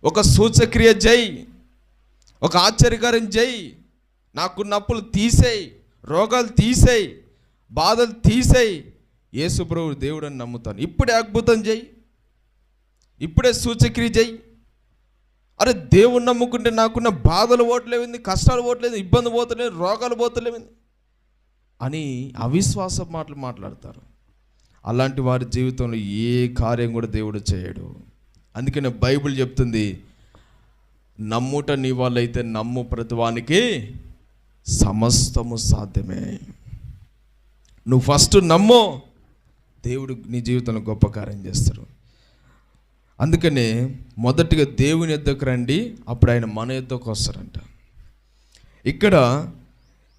ఒక సూచక్రియ చేయి, ఒక ఆశ్చర్యకార్యం చేయి, నాకున్న అప్పులు తీసేయి, రోగాలు తీసేయి, బాధలు తీసేయి, యేసు ప్రభువు దేవుడు అని నమ్ముతాను, ఇప్పుడే అద్భుతం చేయి, ఇప్పుడే సూచక్రియ చేయి. అరే దేవుని నమ్ముకుంటే నాకున్న బాధలు పోవట్లేవింది, కష్టాలు పోవట్లేదు, ఇబ్బంది పోతలేదు, రోగాలు పోతలేవింది అని అవిశ్వాస మాటలు మాట్లాడతారు. అలాంటి వారి జీవితంలో ఏ కార్యం కూడా దేవుడు చేయడు. అందుకనే బైబిల్ చెప్తుంది, నమ్ముట నీ వాళ్ళైతే నమ్ము ప్రతివానికి సమస్తము సాధ్యమే. నువ్వు ఫస్ట్ నమ్ము, దేవుడు నీ జీవితంలో గొప్ప కార్యం చేస్తాడు. అందుకనే మొదటిగా దేవుని యొద్దకు రండి, అప్పుడు ఆయన మన యొద్దకు వస్తారంట. ఇక్కడ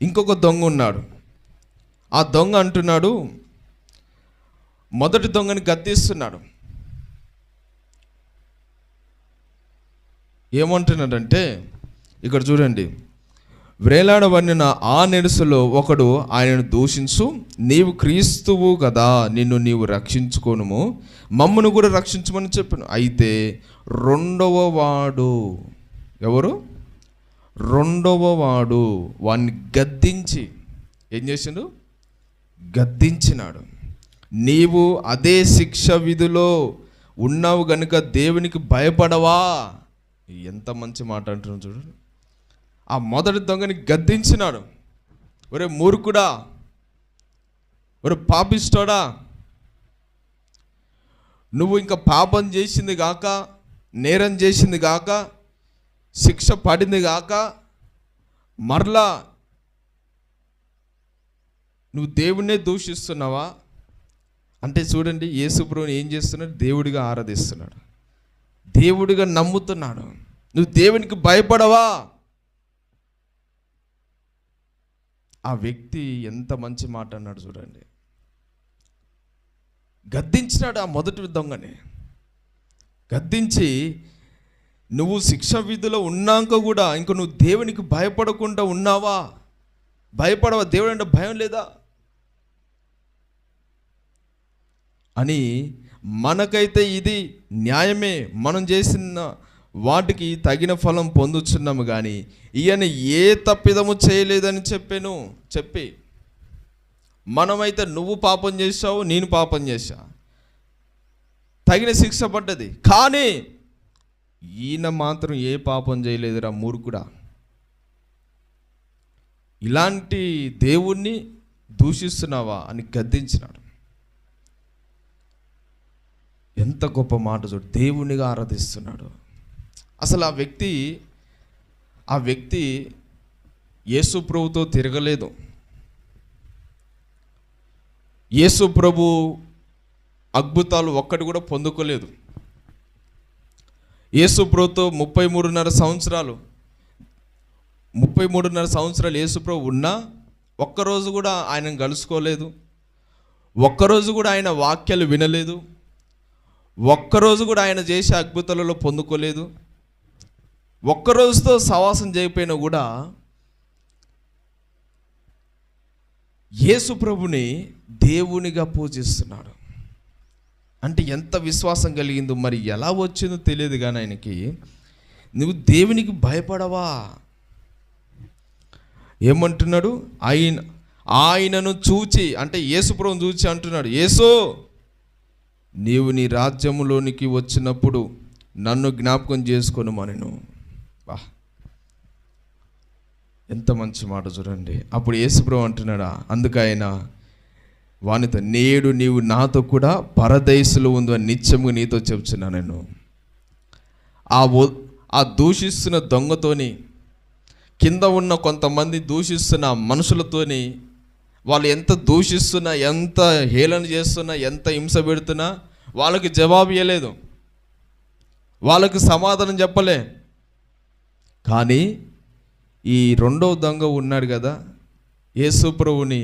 ఇంకొక దొంగ ఉన్నాడు. ఆ దొంగ అంటున్నాడు, మొదటి దొంగని గద్దిస్తున్నాడు. ఏమంటున్నాడంటే ఇక్కడ చూడండి, వ్రేలాడబడిన ఆ నెరుసలో ఒకడు ఆయనను దూషించు, నీవు క్రీస్తువు కదా, నిన్ను నీవు రక్షించుకోనుము, మమ్మను కూడా రక్షించమని చెప్పాను. అయితే రెండవ వాడు, ఎవరు? రెండవ వాడు వాడిని గద్దించి ఏం చేసిండు? గద్దించినాడు. నీవు అదే శిక్ష విధిలో ఉన్నావు గనుక దేవునికి భయపడవా? ఎంత మంచి మాట అంటున్నాడు చూడండి. ఆ మొదటి దొంగని గద్దించినాడు. ఒరే మూర్ఖుడా, ఒరే పాపిస్తోడా, నువ్వు ఇంకా పాపం చేసింది గాక, నేరం చేసింది గాక, శిక్ష పడింది గాక, మరలా నువ్వు దేవుణ్ణే దూషిస్తున్నావా అంటే చూడండి, యేసు ప్రభువుని ఏం చేస్తున్నాడు? దేవుడిగా ఆరాధిస్తున్నాడు, దేవుడిగా నమ్ముతున్నాడు. నువ్వు దేవునికి భయపడవా? ఆ వ్యక్తి ఎంత మంచి మాట అన్నాడు చూడండి. గద్దించినాడు ఆ మొదటి దొంగని. గద్దించి, నువ్వు శిక్ష విధిలో ఉన్నాక కూడా ఇంక నువ్వు దేవునికి భయపడకుండా ఉన్నావా? భయపడవా? దేవుడు అంటే భయం లేదా అని. మనకైతే ఇది న్యాయమే, మనం చేసిన వాటికి తగిన ఫలం పొందుతున్నాము, కానీ ఈయన ఏ తప్పిదము చేయలేదని చెప్పి మనమైతే నువ్వు పాపం చేశావు, నేను పాపం చేశా, తగిన శిక్ష పడ్డది, కానీ ఈయన మాత్రం ఏ పాపం చేయలేదురా మూర్ఖుడా. ఇలాంటి దేవుణ్ణి దూషిస్తున్నావా అని గద్దించినాడు. ఎంత గొప్ప మాట చూడు, దేవునిగా ఆరాధిస్తున్నాడు. అసలు ఆ వ్యక్తి యేసు ప్రభుతో తిరగలేదు. యేసు ప్రభు అద్భుతాలు ఒక్కటి కూడా పొందుకోలేదు. యేసు ప్రభుతో 33.5 సంవత్సరాలు యేసు ప్రభు ఉన్నా ఒక్కరోజు కూడా ఆయనను కలుసుకోలేదు, ఒక్కరోజు కూడా ఆయన వాక్యాలు వినలేదు, ఒక్కరోజు కూడా ఆయన చేసే అద్భుతాలలో పొందుకోలేదు. ఒక్కరోజుతో సవాసం చేయకపోయినా కూడా యేసు ప్రభుని దేవునిగా పూజిస్తున్నాడు. అంటే ఎంత విశ్వాసం కలిగిందో, మరి ఎలా వచ్చిందో తెలియదు కానీ ఆయనకి, నువ్వు దేవునికి భయపడవా? ఏమంటున్నాడు? ఆయనను చూచి, అంటే యేసు ప్రభుని చూచి అంటున్నాడు, యేసు నీవు నీ రాజ్యములోనికి వచ్చినప్పుడు నన్ను జ్ఞాపకం చేసుకొనుమనెను. బా, ఎంత మంచి మాట చూడండి. అప్పుడు యేసు ప్రభు అంటున్నాడా, అందుకు ఆయన వానితో, నేడు నీవు నాతో కూడా పరదేశంలో ఉందని నిత్యము నీతో చెప్తున్నా. నేను ఆ దూషిస్తున్న దొంగతోని, కింద ఉన్న కొంతమంది దూషిస్తున్న మనుషులతోని, వాళ్ళు ఎంత దూషిస్తున్నా, ఎంత హేళన చేస్తున్నా, ఎంత హింస పెడుతున్నా వాళ్ళకి జవాబు ఇవ్వలేదు, వాళ్ళకి సమాధానం చెప్పలే. కానీ ఈ రెండవ దొంగ ఉన్నాడు కదా, యేసు ప్రభుని,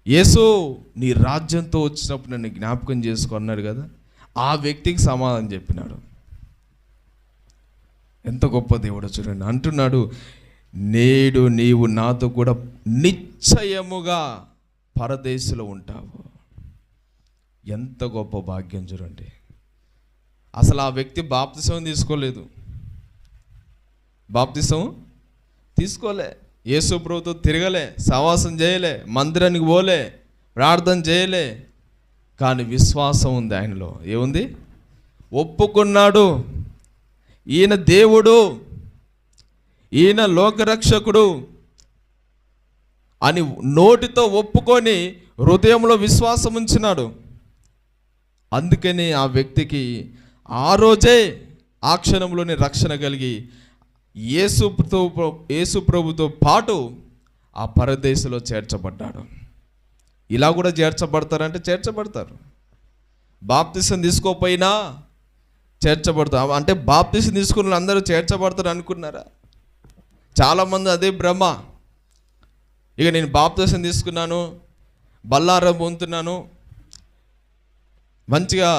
యేసు నీ రాజ్యంతో వచ్చినప్పుడు నన్ను జ్ఞాపకం చేసుకో అన్నాడు కదా, ఆ వ్యక్తికి సమాధానం చెప్పినాడు. ఎంత గొప్ప దేవుడు చూడండి. అంటున్నాడు, నేడు నీవు నాతో కూడా నిశ్చయముగా పరదేశంలో ఉంటావు. ఎంత గొప్ప భాగ్యం చూడండి. అసలు ఆ వ్యక్తి బాప్తిసం తీసుకోలే, యేసు ప్రభుతో తిరగలే, సహవాసం చేయలే, మందిరానికి పోలే, ప్రార్థన చేయలే, కానీ విశ్వాసం ఉంది ఆయనలో. ఏముంది? ఒప్పుకున్నాడు, ఈయన దేవుడు, ఈయన లోకరక్షకుడు అని నోటితో ఒప్పుకొని హృదయంలో విశ్వాసం ఉంచినాడు. అందుకని ఆ వ్యక్తికి ఆ రోజే, ఆ క్షణంలోనే రక్షణ కలిగి యేసు ప్రభుతో పాటు ఆ పరదేశంలో చేర్చబడ్డాడు. ఇలా కూడా చేర్చబడతారంటే చేర్చబడతారు. బాప్తిసం తీసుకోపోయినా చేర్చబడతారు. అంటే బాప్తిసం తీసుకున్న అందరూ చేర్చబడతారు అనుకున్నారా? చాలామంది అదే భ్రమ. ఇక నేను బాప్తిసం తీసుకున్నాను, బల్లారం పొందుతున్నాను, మంచిగా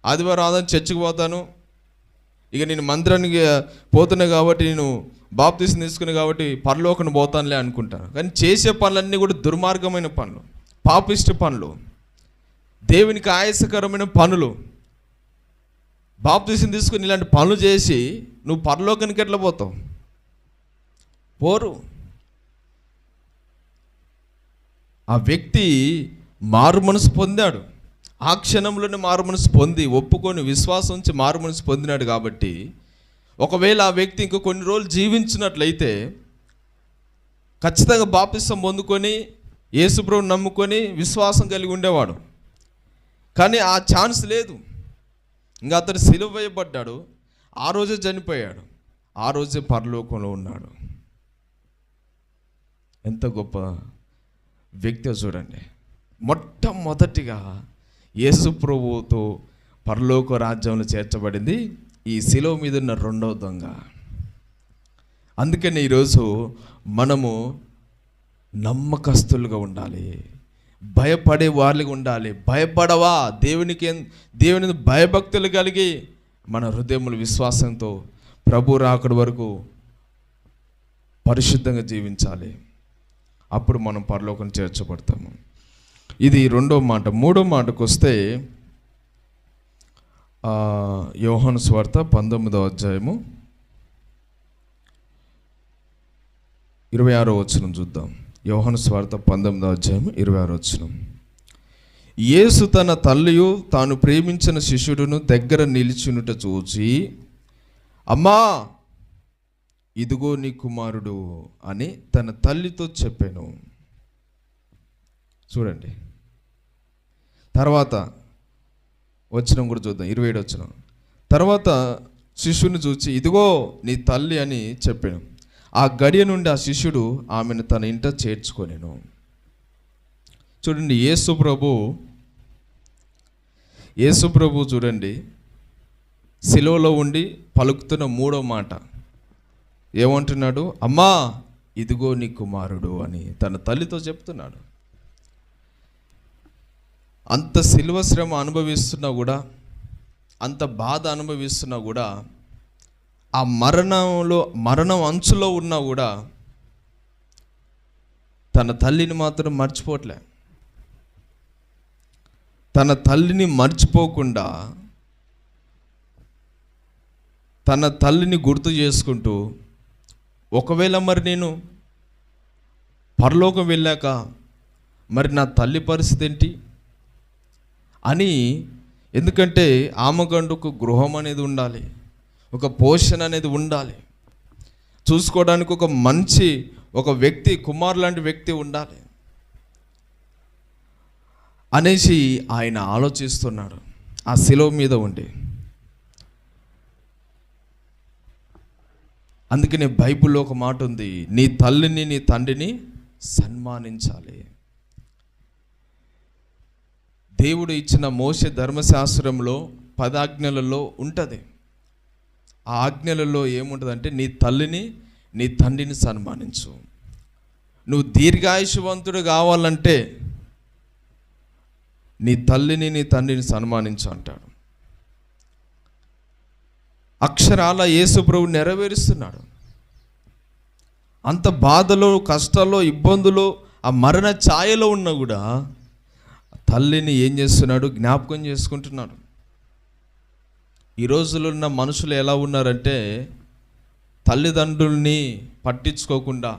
ఆదివారం చర్చికి పోతాను, ఇక నేను మందిరానికి పోతున్నా కాబట్టి నేను బాప్తీసం తీసుకున్నా కాబట్టి పరలోకను పోతానులే అనుకుంటాను. కానీ చేసే పనులన్నీ కూడా దుర్మార్గమైన పనులు, పాపిష్టి పనులు, దేవునికి ఆయాసకరమైన పనులు. బాప్తీసం తీసుకుని ఇలాంటి పనులు చేసి నువ్వు పరలోకానికి ఎట్లా పోతావు? పోరు. ఆ వ్యక్తి మారు మనసు పొందాడు. ఆ క్షణంలోనే మారు మనసు పొంది ఒప్పుకొని విశ్వాసం ఉంచి మారు మనసు పొందినాడు. కాబట్టి ఒకవేళ ఆ వ్యక్తి ఇంకో కొన్ని రోజులు జీవించినట్లయితే ఖచ్చితంగా బాప్తిసం పొందుకొని యేసుప్రభువుని నమ్ముకొని విశ్వాసం కలిగి ఉండేవాడు. కానీ ఆ ఛాన్స్ లేదు. ఇంకా అతడు సిలువ వేయబడ్డాడు, ఆ రోజే చనిపోయాడు, ఆ రోజే పరలోకంలో ఉన్నాడు. ఎంత గొప్ప వ్యక్తి చూడండి. మొట్టమొదటిగా యేసు ప్రభువుతో పరలోక రాజ్యంలో చేర్చబడింది ఈ శిలువ మీద ఉన్న రెండవ దొంగ. అందుకని ఈరోజు మనము నమ్మకస్తులుగా ఉండాలి, భయపడే వాళ్ళగా ఉండాలి. భయపడవా? దేవుని భయభక్తులు కలిగి మన హృదయములు విశ్వాసంతో ప్రభు రాకడ వరకు పరిశుద్ధంగా జీవించాలి. అప్పుడు మనం పరలోకం చేర్చబడతాము. ఇది రెండో మాట. మూడో మాటకు వస్తే యోహాను సువార్త 19వ అధ్యాయము 26వ వచనం చూద్దాం. యోహాను సువార్త 19వ అధ్యాయము 26వ వచనం. యేసు తన తల్లియు తాను ప్రేమించిన శిష్యుడును దగ్గర నిలిచినుట చూచి, అమ్మా ఇదిగో నీ కుమారుడు అని తన తల్లితో చెప్పాను. చూడండి, తర్వాత వచనం కూడా చూద్దాం, 27వ వచనం. తర్వాత శిష్యుని చూచి ఇదిగో నీ తల్లి అని చెప్పాను. ఆ గడియ నుండి ఆ శిష్యుడు ఆమెను తన ఇంట చేర్చుకొనెను. చూడండి, యేసు ప్రభు చూడండి, శిలువలో ఉండి పలుకుతున్న మూడో మాట ఏమంటున్నాడు? అమ్మా ఇదిగో నీ కుమారుడు అని తన తల్లితో చెప్తున్నాడు. అంత శిలువ శ్రమ అనుభవిస్తున్నా కూడా, అంత బాధ అనుభవిస్తున్నా కూడా, ఆ మరణం అంచులో ఉన్నా కూడా తన తల్లిని మాత్రం మర్చిపోవట్లే. తన తల్లిని మర్చిపోకుండా తన తల్లిని గుర్తు చేసుకుంటూ, ఒకవేళ మరి నేను పరలోకం వెళ్ళాక మరి నా తల్లి పరిస్థితి ఏంటి అని. ఎందుకంటే ఆమెకంటూ ఒక గృహం అనేది ఉండాలి, ఒక పోషణ అనేది ఉండాలి, చూసుకోవడానికి ఒక వ్యక్తి, కుమారు లాంటి వ్యక్తి ఉండాలి అనేసి ఆయన ఆలోచిస్తున్నాడు ఆ శిలువ మీద ఉండి. అందుకనే బైబిల్లో ఒక మాట ఉంది, నీ తల్లిని నీ తండ్రిని సన్మానించాలి. దేవుడు ఇచ్చిన మోషే ధర్మశాస్త్రంలో 10 ఆజ్ఞలలో ఉంటుంది. ఆ ఆజ్ఞలలో ఏముంటుందంటే నీ తల్లిని నీ తండ్రిని సన్మానించు. నువ్వు దీర్ఘాయుషవంతుడు కావాలంటే నీ తల్లిని నీ తండ్రిని సన్మానించు అంటాడు. అక్షరాల యేసు ప్రభువు నెరవేరుస్తున్నాడు. అంత బాధలో, కష్టాల్లో, ఇబ్బందులు, ఆ మరణ ఛాయలో ఉన్నా కూడా తల్లిని ఏం చేస్తున్నాడు? జ్ఞాపకం చేసుకుంటున్నాడు. ఈ రోజుల్లో ఉన్న మనుషులు ఎలా ఉన్నారంటే తల్లిదండ్రుల్ని పట్టించుకోకుండా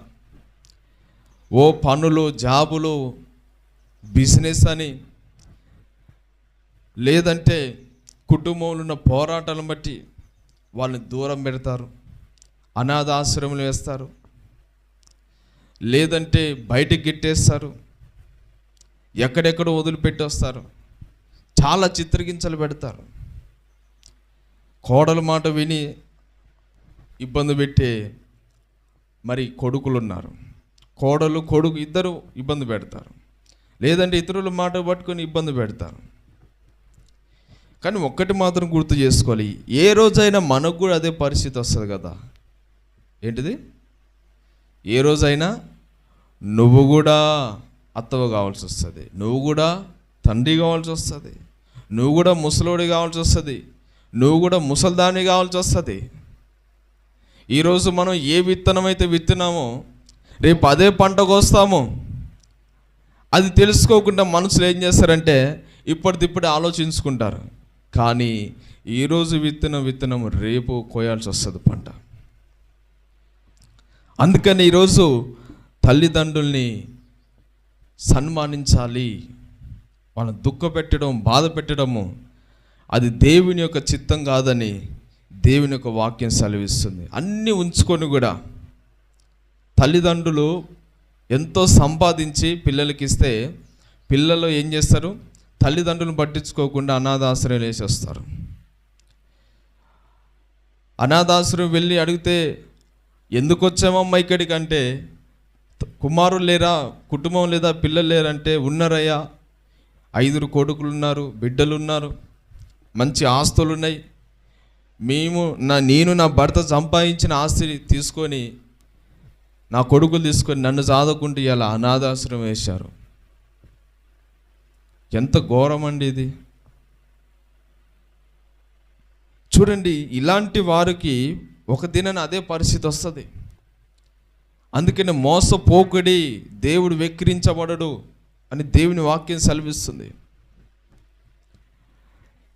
ఓ పనులు, జాబులు, బిజినెస్ అని, లేదంటే కుటుంబంలో ఉన్న పోరాటాలను బట్టి వాళ్ళని దూరం పెడతారు, అనాథాశ్రమంలో వేస్తారు, లేదంటే బయటికి గిట్టేస్తారు, ఎక్కడెక్కడో వదిలిపెట్టి వస్తారు, చాలా చిత్రహింసలు పెడతారు. కోడల మాట విని ఇబ్బంది పెట్టే మరి కొడుకులు ఉన్నారు. కొడుకు ఇద్దరు ఇబ్బంది పెడతారు, లేదంటే ఇతరుల మాట పట్టుకొని ఇబ్బంది పెడతారు. కానీ ఒక్కటి మాత్రం గుర్తు చేసుకోవాలి, ఏ రోజైనా మనకు కూడా అదే పరిస్థితి వస్తుంది కదా. ఏంటిది? ఏ రోజైనా నువ్వు కూడా అత్తవ కావాల్సి వస్తుంది, నువ్వు కూడా తండ్రి కావాల్సి వస్తుంది, నువ్వు కూడా ముసలోడి కావాల్సి వస్తుంది, నువ్వు కూడా ముసల్దాని కావాల్సి వస్తుంది. ఈరోజు మనం ఏ విత్తనం అయితే విత్తినామో రేపు అదే పంటకు వస్తాము. అది తెలుసుకోకుండా మనుషులు ఏం చేస్తారంటే ఇప్పటిదిప్పుడే ఆలోచించుకుంటారు. కానీ ఈరోజు విత్తనం రేపు కోయాల్సి వస్తుంది పంట. అందుకని ఈరోజు తల్లిదండ్రుల్ని సన్మానించాలి. వాళ్ళని దుఃఖపెట్టడం, బాధ పెట్టడము అది దేవుని యొక్క చిత్తం కాదని దేవుని యొక్క వాక్యం సెలవిస్తుంది. అన్నీ ఉంచుకొని కూడా తల్లిదండ్రులు ఎంతో సంపాదించి పిల్లలకి ఇస్తే పిల్లలు ఏం చేస్తారు? తల్లిదండ్రులను పట్టించుకోకుండా అనాథాశ్రయం వేసేస్తారు. అనాథాశ్రయం వెళ్ళి అడిగితే ఎందుకు వచ్చామమ్మా ఇక్కడికి అంటే, కుమారులు లేరా, కుటుంబం లేదా, పిల్లలు లేరంటే ఉన్నారయ్యా, 5 కొడుకులు ఉన్నారు, బిడ్డలు ఉన్నారు, మంచి ఆస్తులు ఉన్నాయి. నేను నా భర్త సంపాదించిన ఆస్తి తీసుకొని నా కొడుకులు తీసుకొని నన్ను చదువుకుంటూ ఇలా అనాథాశ్రమం వేశారు. ఎంత ఘోరం అండి ఇది. చూడండి, ఇలాంటి వారికి ఒక దినాన అదే పరిస్థితి వస్తుంది. అందుకని మోసపోకుడి, దేవుడు వెక్కిరించబడడు అని దేవుని వాక్యం సెలవిస్తుంది.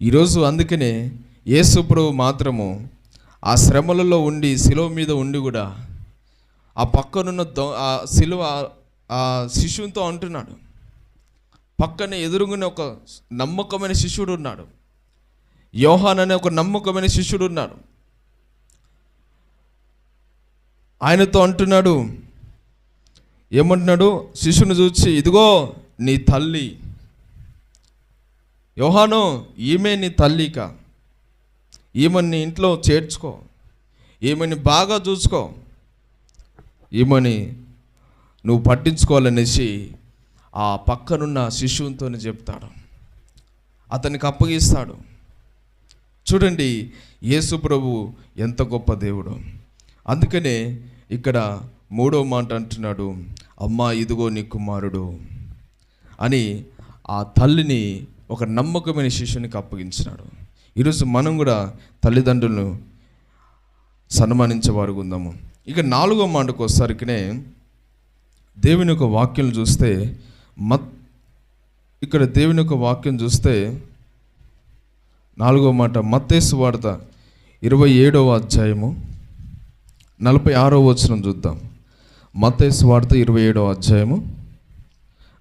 ఈరోజు అందుకనే యేసు ప్రభువు మాత్రము ఆ శ్రమలలో ఉండి శిలువ మీద ఉండి కూడా ఆ పక్కనున్న ఆ శిలువ ఆ శిష్యునితో అంటున్నాడు. పక్కనే ఎదురుగునే ఒక నమ్మకమైన శిష్యుడు ఉన్నాడు, యోహాన్ అనే ఒక నమ్మకమైన శిష్యుడు ఉన్నాడు. ఆయనతో అంటున్నాడు, ఏమంటున్నాడు? శిష్యుని చూసి, ఇదిగో నీ తల్లి. యోహాను, ఈమె నీ తల్లిక, ఈమెని నీ ఇంట్లో చేర్చుకో, ఈమెని బాగా చూసుకో, ఈమెని నువ్వు పట్టించుకోవాలనేసి ఆ పక్కనున్న శిష్యునితోనే చెప్తాడు, అతనికి అప్పగిస్తాడు. చూడండి, యేసు ప్రభు ఎంత గొప్ప దేవుడు. అందుకనే ఇక్కడ 3వ మాట అంటున్నాడు, అమ్మా ఇదిగో నీ కుమారుడు అని ఆ తల్లిని ఒక నమ్మకమైన శిష్యునికి అప్పగించినాడు. ఈరోజు మనం కూడా తల్లిదండ్రులను సన్మానించేవారు ఉందాము. ఇక 4వ మాటకు వచ్చేసరికినే దేవుని యొక్క వాక్యం చూస్తే ఇక్కడ దేవుని యొక్క వాక్యం చూస్తే 4వ మాట మత్తయి సువార్త 27వ అధ్యాయము 46వ వచనం చూద్దాం. మత్తయి సువార్త 27వ అధ్యాయము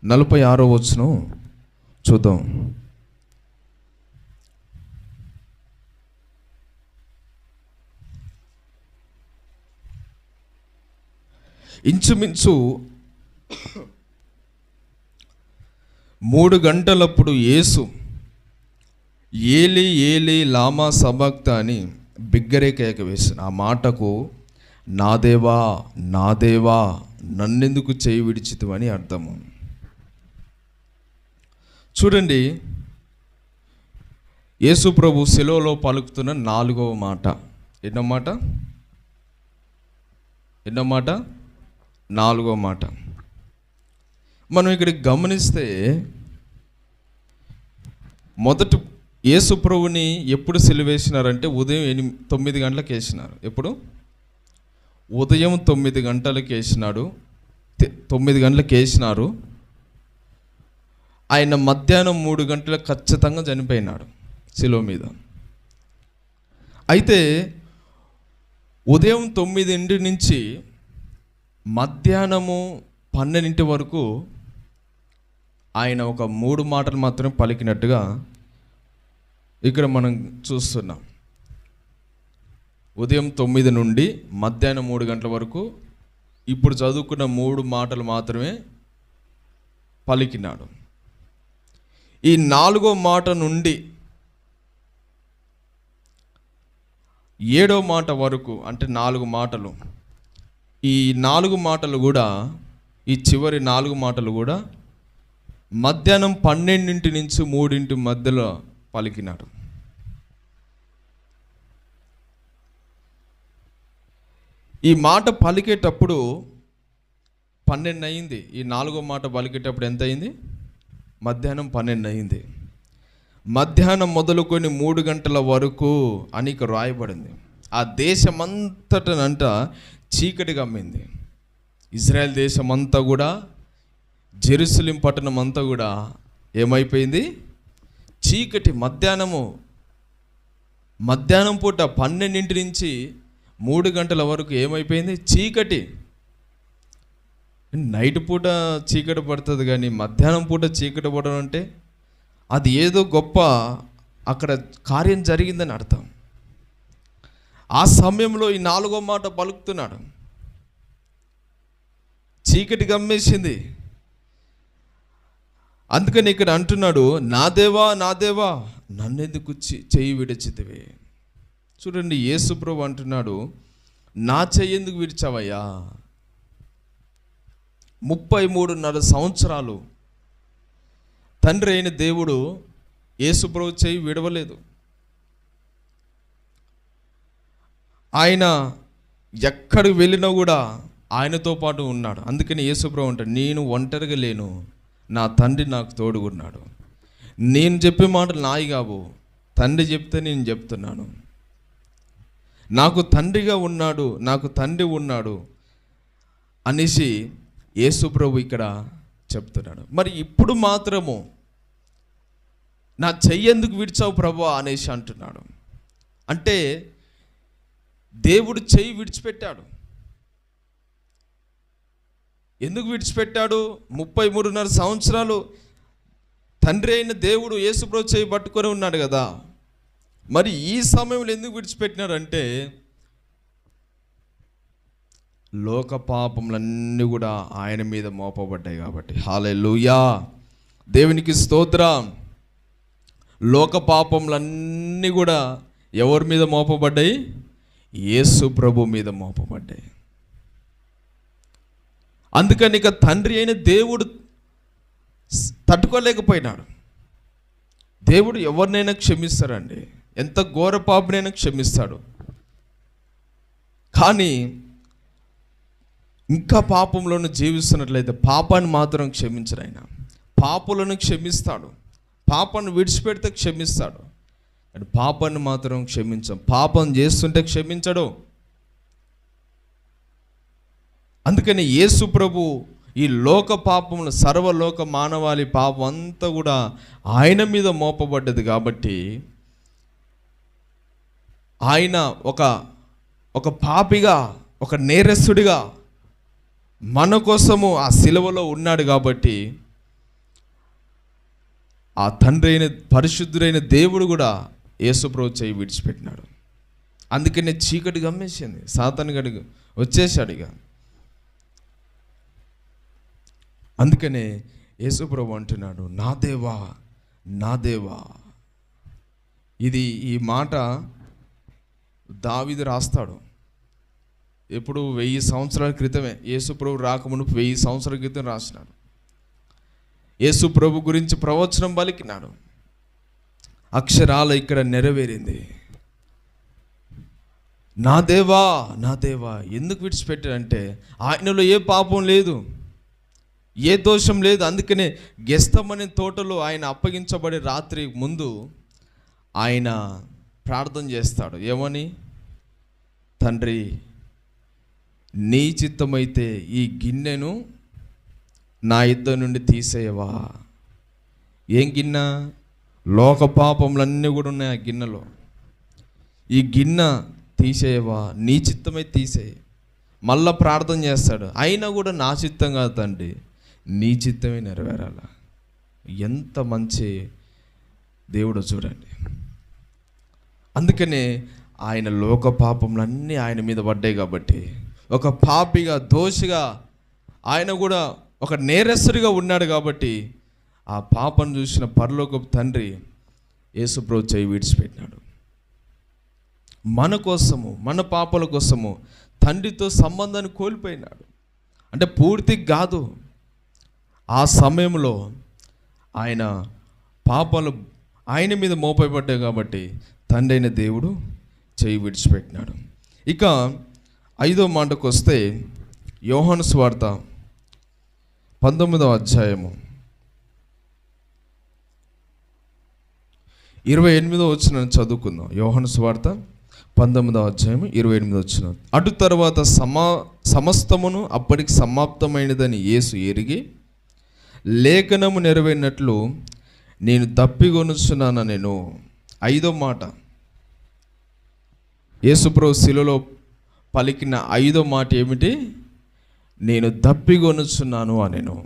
46వ వచనం చూద్దాం. ఇంచుమించు 3 గంటలప్పుడు యేసు ఏలి ఏలి లామా సబక్త అని బిగ్గరే కేక వేసిన ఆ మాటకు నా దేవా నా దేవా నన్నెందుకు చేయి విడిచితివి అని అర్థము. చూడండి, యేసు ప్రభు శిలువలో పలుకుతున్న 4వ మాట. ఎన్నో మాట? 4వ మాట. మనం ఇక్కడికి గమనిస్తే మొదట యేసు ప్రభుని ఎప్పుడు సిలువేసినారంటే ఉదయం 9 గంటలకు వేసినారు. ఎప్పుడు? ఉదయం 9 గంటలకు వేసినాడు. 9 గంటలకు వేసినారు. ఆయన మధ్యాహ్నం 3 గంటలకు ఖచ్చితంగా చనిపోయినాడు శిలువ మీద. అయితే ఉదయం 9 నుంచి మధ్యాహ్నము 12 వరకు ఆయన ఒక 3 మాటలు మాత్రమే పలికినట్టుగా ఇక్కడ మనం చూస్తున్నాం. ఉదయం 9 నుండి మధ్యాహ్నం 3 గంటల వరకు ఇప్పుడు చదువుకున్న 3 మాటలు మాత్రమే పలికినాడు. ఈ 4వ మాట నుండి 7వ మాట వరకు అంటే 4 మాటలు. ఈ 4 మాటలు కూడా, ఈ చివరి 4 మాటలు కూడా మధ్యాహ్నం 12 నుంచి 3 మధ్యలో పలికినాడు. ఈ మాట పలికేటప్పుడు 12 అయింది. ఈ 4వ మాట పలికేటప్పుడు ఎంత అయింది? మధ్యాహ్నం 12 అయింది. మధ్యాహ్నం మొదలుకొని 3 గంటల వరకు అని ఇక రాయబడింది. ఆ దేశమంతటనంట చీకటి గమ్మింది. ఇజ్రాయెల్ దేశమంతా కూడా, జెరూసలేం పట్టణం అంతా కూడా ఏమైపోయింది? చీకటి. మధ్యాహ్నం పూట 12 నుంచి 3 గంటల వరకు ఏమైపోయింది? చీకటి. నైట్ పూట చీకటి పడుతుంది, కానీ మధ్యాహ్నం పూట చీకటి పడడం అంటే అది ఏదో గొప్ప అక్కడ కార్యం జరిగిందని అర్థం. ఆ సమయంలో ఈ 4వ మాట పలుకుతున్నాడు. చీకటి గమ్మేసింది. అందుకని ఇక్కడ అంటున్నాడు, నా దేవా నా దేవా నన్నెందుకు చెయ్యి విడిచితివే. చూడండి, యేసు ప్రభువు అంటున్నాడు, నా చెయ్యి ఎందుకు విడిచావయ్యా? 33.5 సంవత్సరాలు తండ్రి అయిన దేవుడు యేసు ప్రభు చెయ్యి విడవలేదు. ఆయన ఎక్కడికి వెళ్ళినా కూడా ఆయనతో పాటు ఉన్నాడు. అందుకని యేసు ప్రభు అంటాడు, నేను ఒంటరిగా లేను, నా తండ్రి నాకు తోడుగున్నాడు. నేను చెప్పే మాటలు నాయి కావు, తండ్రి చెప్తే నేను చెప్తున్నాను. నాకు తండ్రిగా ఉన్నాడు, నాకు తండ్రి ఉన్నాడు అనేసి యేసు ప్రభు ఇక్కడ చెప్తున్నాడు. మరి ఇప్పుడు మాత్రము నా చెయ్యి ఎందుకు విడిచావు ప్రభువా అనేసి అంటున్నాడు. అంటే దేవుడు చెయ్యి విడిచిపెట్టాడు. ఎందుకు విడిచిపెట్టాడు? 33.5 సంవత్సరాలు తండ్రి అయిన దేవుడు యేసు ప్రభు చెయ్యి పట్టుకొని ఉన్నాడు కదా. మరి ఈ సమయంలో ఎందుకు విడిచిపెట్టినాడంటే, లోక పాపములన్నీ కూడా ఆయన మీద మోపబడ్డాయి కాబట్టి. హల్లెలూయా, దేవునికి స్తోత్రం. లోక పాపములన్నీ కూడా ఎవరి మీద మోపబడ్డాయి? యేసు ప్రభు మీద మోపబడ్డాయి. అందుకని ఇక తండ్రి అయిన దేవుడు తట్టుకోలేకపోయినాడు. దేవుడు ఎవరినైనా క్షమిస్తారండి, ఎంత ఘోర పాపనైనా క్షమిస్తాడు. కానీ ఇంకా పాపంలోనూ జీవిస్తున్నట్లయితే పాపాన్ని మాత్రం క్షమించడు ఆయన. పాపులను క్షమిస్తాడు, పాపాన్ని విడిచిపెడితే క్షమిస్తాడు, కానీ పాపాన్ని మాత్రం క్షమించం. పాపం చేస్తుంటే క్షమించడు. అందుకని యేసు ప్రభు ఈ లోక పాపములు, సర్వలోక మానవాళి పాపం అంతా కూడా ఆయన మీద మోపబడ్డది కాబట్టి ఆయన ఒక పాపిగా, ఒక నేరస్తుడిగా మన కోసము ఆ సిలువలో ఉన్నాడు కాబట్టి ఆ తండ్రి అయిన పరిశుద్ధుడైన దేవుడు కూడా యేసు ప్రభు చేయి విడిచిపెట్టినాడు. అందుకనే చీకటి గమ్మేసింది, సాతాను గడికి వచ్చేసాడు ఇక. అందుకనే యేసు ప్రభు అంటున్నాడు, నా దేవా నా దేవా. ఈ మాట దావీదు రాస్తాడు. ఎప్పుడు 1000 సంవత్సరాల క్రితమే, యేసు ప్రభు రాకమునుపు 1000 సంవత్సరాల క్రితం రాసినాడు. యేసు ప్రభు గురించి ప్రవచనం పలికినాడు. అక్షరాల ఇక్కడ నెరవేరింది. నా దేవా నా దేవా ఎందుకు విడిచిపెట్టాడంటే, ఆయనలో ఏ పాపం లేదు, ఏ దోషం లేదు. అందుకనే గెస్తమనే తోటలో ఆయన అప్పగించబడే రాత్రి ముందు ఆయన ప్రార్థన చేస్తాడు. ఏమని? తండ్రి, నీ చిత్తమైతే ఈ గిన్నెను నా యుద్ధం నుండి తీసేయవా. ఏం గిన్నె? లోక పాపములన్నీ కూడా ఉన్నాయి ఆ గిన్నెలో. ఈ గిన్నె తీసేయవా, నీ చిత్తమైతే తీసేయి. మళ్ళా ప్రార్థన చేస్తాడు, అయినా కూడా నా చిత్తం కాదు తండ్రి, నీ చిత్తమే నెరవేరాల. ఎంత మంచి దేవుడు చూడండి. అందుకనే ఆయన లోక పాపములన్నీ ఆయన మీద పడ్డాయి కాబట్టి, ఒక పాపిగా, దోషిగా ఆయన కూడా ఒక నేరస్తుడిగా ఉన్నాడు కాబట్టి ఆ పాపను చూసిన పరలోకపు తండ్రి యేసు ప్రభు చేయి విడిచిపెట్టినాడు. మన కోసము, మన పాపల కోసము తండ్రితో సంబంధాన్ని కోల్పోయినాడు. అంటే పూర్తి కాదు, ఆ సమయంలో ఆయన పాపాలు ఆయన మీద మోపబడ్డాయి కాబట్టి తండ్రి అయిన దేవుడు చేయి విడిచిపెట్టినాడు. ఇక 5వ మాటకు వస్తే, యోహాను సువార్త 19వ అధ్యాయము 28వ వచనం చదువుకుందాం. యోహాను సువార్త 19వ అధ్యాయం 28వ వచనం. అటు తర్వాత సమస్తమును అప్పటికి సమాప్తమైనదని యేసు ఎరిగి లేఖనము నెరవేరినట్లు నేను దప్పిగొనుచున్నాను నేను. 5వ మాట, యేసుప్రభు శిలువలో పలికిన 5వ మాట ఏమిటి? నేను దప్పిగొనుచున్నాను అనెను.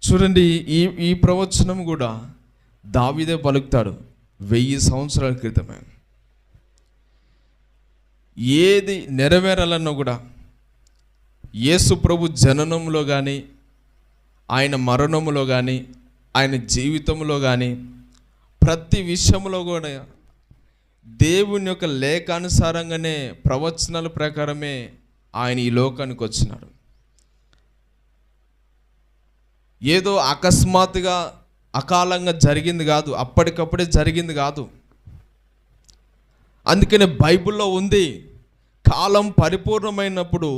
చూడండి, ఈ ప్రవచనం కూడా దావీదే పలుకుతాడు 1000 సంవత్సరాల క్రితమే. ఏది నెరవేరాలన్నా కూడా యేసు ప్రభు జననంలో కానీ, ఆయన మరణంలో కానీ, ఆయన జీవితంలో కానీ, ప్రతి విషయంలో కూడా దేవుని యొక్క లేఖానుసారంగానే, ప్రవచనాల ప్రకారమే ఆయన ఈ లోకానికి వచ్చినాడు. ఏదో అకస్మాత్తుగా అకాలంగా జరిగింది కాదు, అప్పటికప్పుడే జరిగింది కాదు. అందుకనే బైబిల్లో ఉంది, కాలం పరిపూర్ణమైనప్పుడు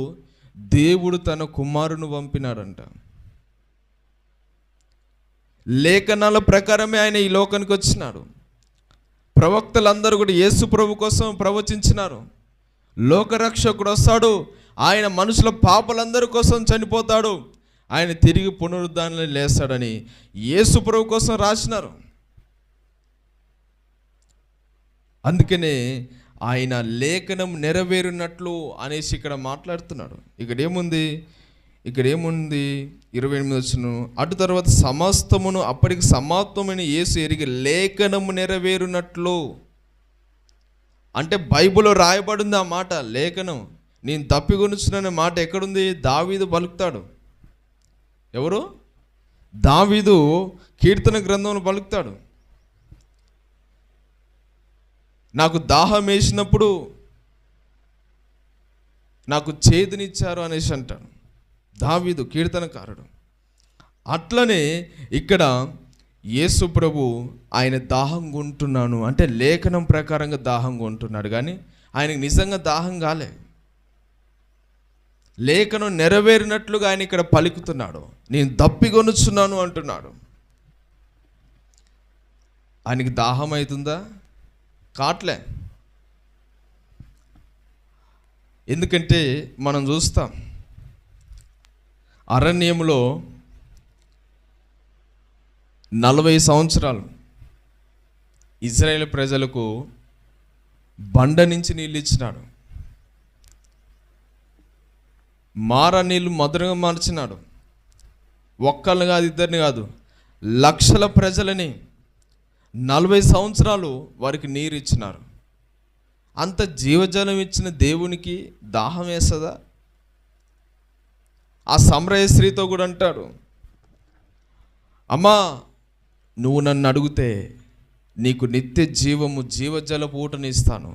దేవుడు తన కుమారుని పంపినాడంట. లేఖనాల ప్రకారమే ఆయన ఈ లోకానికి వచ్చినాడు. ప్రవక్తలందరూ కూడా యేసు ప్రభు కోసం ప్రవచించినారు. లోకరక్షకుడు వస్తాడు, ఆయన మనుషుల పాపలందరి కోసం చనిపోతాడు, ఆయన తిరిగి పునరుద్ధానంలో లేస్తాడని యేసు ప్రభు కోసం రాసినారు. అందుకనే ఆయన లేఖనం నెరవేరినట్లు అనేసి ఇక్కడ మాట్లాడుతున్నాడు. ఇక్కడ ఏముంది 28 వచనం. అటు తర్వాత సమస్తమును అప్పటికి సమాప్తమైన యేసు ఎరిగి లేఖనము నెరవేరునట్లు. అంటే బైబిల్లో రాయబడింది ఆ మాట, లేఖనం. నేను తప్పికొనుచున్న మాట ఎక్కడుంది? దావీదు పలుకుతాడు. ఎవరు? దావీదు కీర్తన గ్రంథంలో పలుకుతాడు. నాకు దాహం వేసినప్పుడు నాకు చేదునిచ్చారు అనేసి అంటాడు దావీదు, కీర్తనకారుడు. అట్లనే ఇక్కడ యేసు ప్రభు ఆయన దాహం కొంటున్నాను అంటే లేఖనం ప్రకారంగా దాహం కొంటున్నాడు, కానీ ఆయనకు నిజంగా దాహం కాలే. లేఖనం నెరవేరినట్లుగా ఆయన ఇక్కడ పలుకుతున్నాడు. నేను దప్పికొనుచున్నాను అంటున్నాడు. ఆయనకి దాహం అవుతుందా? కాట్లే. ఎందుకంటే మనం చూస్తాం, అరణ్యంలో 40 సంవత్సరాలు ఇజ్రాయేల్ ప్రజలకు బండ నుంచి నీళ్ళు ఇచ్చినాడు. మార నీళ్ళు మధురంగా మార్చినాడు. ఒక్కళ్ళని కాదు, ఇద్దరిని కాదు, లక్షల ప్రజలని 40 సంవత్సరాలు వారికి నీరు ఇచ్చినారు. అంత జీవజలం ఇచ్చిన దేవునికి దాహం వేస్తుందా? ఆ సమరయ స్త్రీతో కూడా అంటాడు, అమ్మా నువ్వు నన్ను అడిగితే నీకు నిత్య జీవము జీవజలపు ఊటని ఇస్తాను.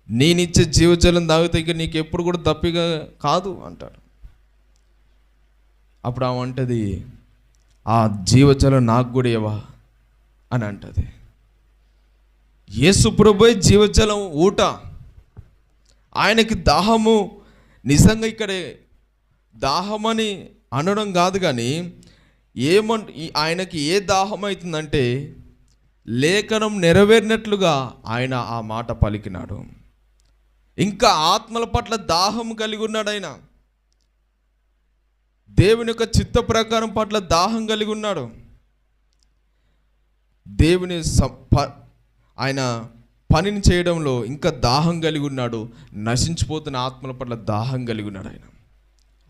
నేనిచ్చే జీవజలం తాగితే ఇక నీకు ఎప్పుడు కూడా దప్పిగా కాదు అంటాడు. అప్పుడు ఆమె అంటది, ఆ జీవజలం నాకు కూడా ఇవ్వవా అని అంటది. యేసు ప్రభువే జీవజలం ఊట. ఆయనకి దాహము నిజంగా ఇక్కడ దాహమని అనడం కాదు, కానీ ఆయనకి ఏ దాహం అవుతుందంటే లేఖనం నెరవేరినట్లుగా ఆయన ఆ మాట పలికినాడు. ఇంకా ఆత్మల పట్ల దాహం కలిగి ఉన్నాడు. ఆయన దేవుని యొక్క చిత్త ప్రకారం పట్ల దాహం కలిగి ఉన్నాడు. దేవుని ఆయన పనిని చేయడంలో ఇంకా దాహం కలిగి ఉన్నాడు. నశించిపోతున్న ఆత్మల పట్ల దాహం కలిగి ఉన్నాడు ఆయన.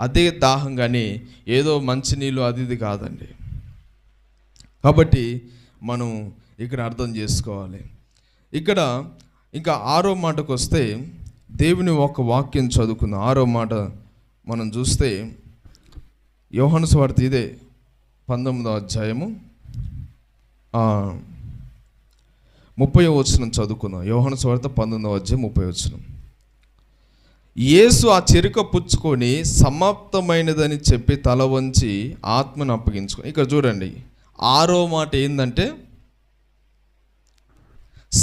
అదే దాహం, కానీ ఏదో మంచినీళ్ళు అది ఇది కాదండి. కాబట్టి మనం ఇక్కడ అర్థం చేసుకోవాలి. ఇక్కడ ఇంకా 6వ మాటకు వస్తే దేవుని ఒక వాక్యం చదువుకుందాం. 6వ మాట మనం చూస్తే యోహాను సువార్త ఇదే 19వ అధ్యాయము 30వ వచనం చదువుకుందాం. యోహాను సువార్త 19వ అధ్యాయం 30వ వచనం. యేసు ఆ చెరుక పుచ్చుకొని సమాప్తమైనదని చెప్పి తల వంచి ఆత్మను అప్పగించుకొని. ఇక్కడ చూడండి, 6వ మాట ఏంటంటే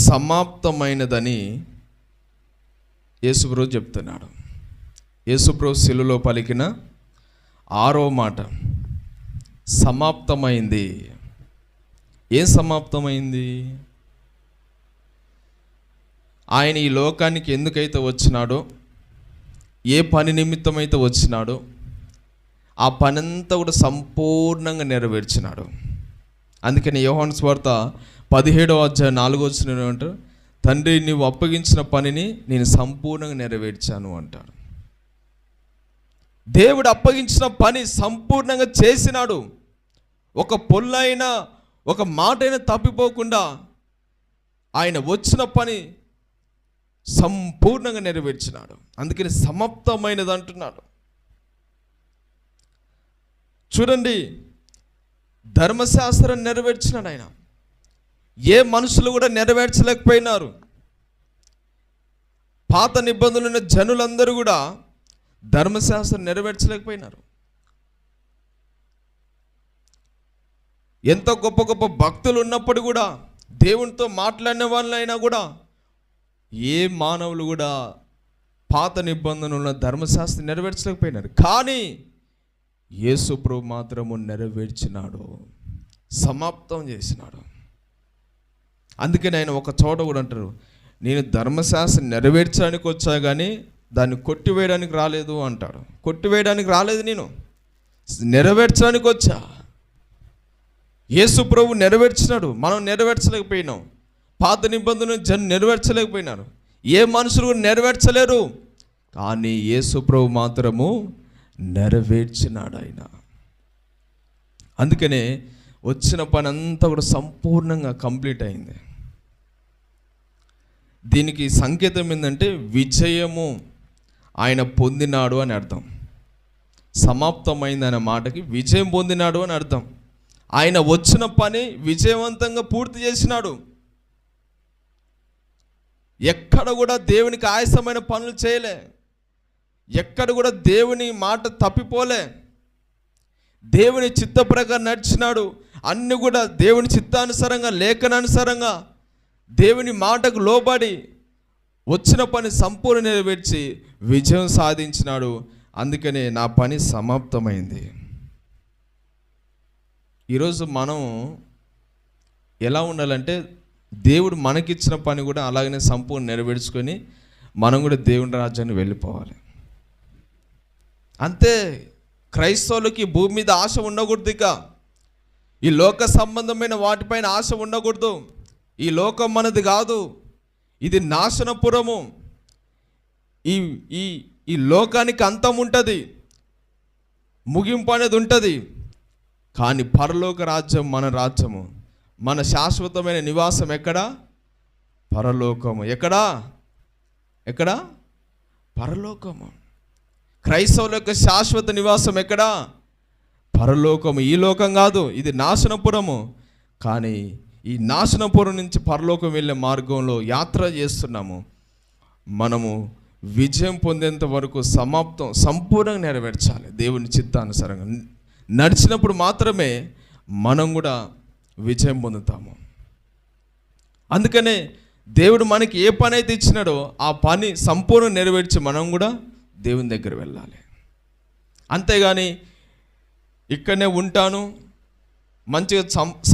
సమాప్తమైనదని యేసుప్రభు చెప్తున్నాడు. యేసుప్రభు శిలువలో పలికిన 6వ మాట సమాప్తమైంది. ఏం సమాప్తమైంది? ఆయన ఈ లోకానికి ఎందుకైతే వచ్చినాడో, ఏ పని నిమిత్తం అయితే వచ్చినాడో, ఆ పనంతా కూడా సంపూర్ణంగా నెరవేర్చినాడు. అందుకని యోహాను సువార్త 17:4 అంటారు, తండ్రి నీవు అప్పగించిన పనిని నేను సంపూర్ణంగా నెరవేర్చాను అంటాడు. దేవుడు అప్పగించిన పని సంపూర్ణంగా చేసినాడు. ఒక పొల్లైనా ఒక మాటైనా తప్పిపోకుండా ఆయన వచ్చిన పని సంపూర్ణంగా నెరవేర్చినాడు. అందుకని సమాప్తమైనది అంటున్నాడు. చూడండి, ధర్మశాస్త్రం నెరవేర్చినాడు ఆయన. ఏ మనుషులు కూడా నెరవేర్చలేకపోయినారు. పాత నిబంధనలు ఉన్న జనులందరూ కూడా ధర్మశాస్త్రం నెరవేర్చలేకపోయినారు. ఎంత గొప్ప గొప్ప భక్తులు ఉన్నప్పుడు కూడా, దేవునితో మాట్లాడిన వాళ్ళైనా కూడా, ఏ మానవులు కూడా పాత నిబంధనల ధర్మశాస్త్రం నెరవేర్చలేకపోయినారు. కానీ యేసు ప్రభు మాత్రము నెరవేర్చినాడు, సమాప్తం చేసినాడు. అందుకని ఆయన ఒక చోట కూడా అంటారు, నేను ధర్మశాస్త్రం నెరవేర్చడానికి వచ్చా కానీ దాన్ని కొట్టివేయడానికి రాలేదు అంటాడు. కొట్టివేయడానికి రాలేదు, నేను నెరవేర్చడానికి వచ్చా. యేసు ప్రభు నెరవేర్చినాడు, మనం నెరవేర్చలేకపోయినాం. పాత నిబంధనలు నెరవేర్చలేకపోయినారు. ఏ మనుషులు కూడా నెరవేర్చలేరు. కానీ యేసు ప్రభు మాత్రము నెరవేర్చినాడు ఆయన. అందుకనే వచ్చిన పని అంతా కూడా సంపూర్ణంగా కంప్లీట్ అయింది. దీనికి సంకేతం ఏంటంటే విజయము ఆయన పొందినాడు అని అర్థం. సమాప్తమైంది అనే మాటకి విజయం పొందినాడు అని అర్థం. ఆయన వచ్చిన పని విజయవంతంగా పూర్తి చేసినాడు. ఎక్కడ కూడా దేవునికి ఆయాసమైన పనులు చేయలే, ఎక్కడ కూడా దేవుని మాట తప్పిపోలే, దేవుని చిత్త ప్రకారం నడిచినాడు. అన్ని కూడా దేవుని చిత్తానుసారంగా, లేఖనానుసారంగా, దేవుని మాటకు లోబడి వచ్చిన పని సంపూర్ణ నెరవేర్చి విజయం సాధించినాడు. అందుకనే నా పని సమాప్తమైంది. ఈరోజు మనం ఎలా ఉండాలంటే, దేవుడు మనకిచ్చిన పని కూడా అలాగనే సంపూర్ణ నెరవేర్చుకొని మనం కూడా దేవుని రాజ్యాన్ని వెళ్ళిపోవాలి. అంతే. క్రైస్తవులకి భూమి మీద ఆశ ఉండకూడదు. ఇక ఈ లోక సంబంధమైన వాటిపైన ఆశ ఉండకూడదు. ఈ లోకం మనది కాదు, ఇది నాశనపురము. ఈ ఈ ఈ లోకానికి అంతం ఉంటుంది, ముగింపు అనేది ఉంటుంది. కానీ పరలోక రాజ్యం మన రాజ్యము. మన శాశ్వతమైన నివాసం ఎక్కడా? పరలోకము. ఎక్కడా? ఎక్కడా? పరలోకము. క్రైస్తవుల యొక్క శాశ్వత నివాసం ఎక్కడా? పరలోకము. ఈ లోకం కాదు, ఇది నాశనపురము. కానీ ఈ నాశనపురం నుంచి పరలోకం వెళ్ళే మార్గంలో యాత్ర చేస్తున్నాము. మనము విజయం పొందేంత వరకు సంపూర్ణంగా నెరవేర్చాలి. దేవుని చిత్తానుసారంగా నడిచినప్పుడు మాత్రమే మనం కూడా విజయం పొందుతాము. అందుకనే దేవుడు మనకి ఏ పని అయితే ఇచ్చినాడో ఆ పని సంపూర్ణ నెరవేర్చి మనం కూడా దేవుని దగ్గర వెళ్ళాలి. అంతేగాని ఇక్కడనే ఉంటాను, మంచిగా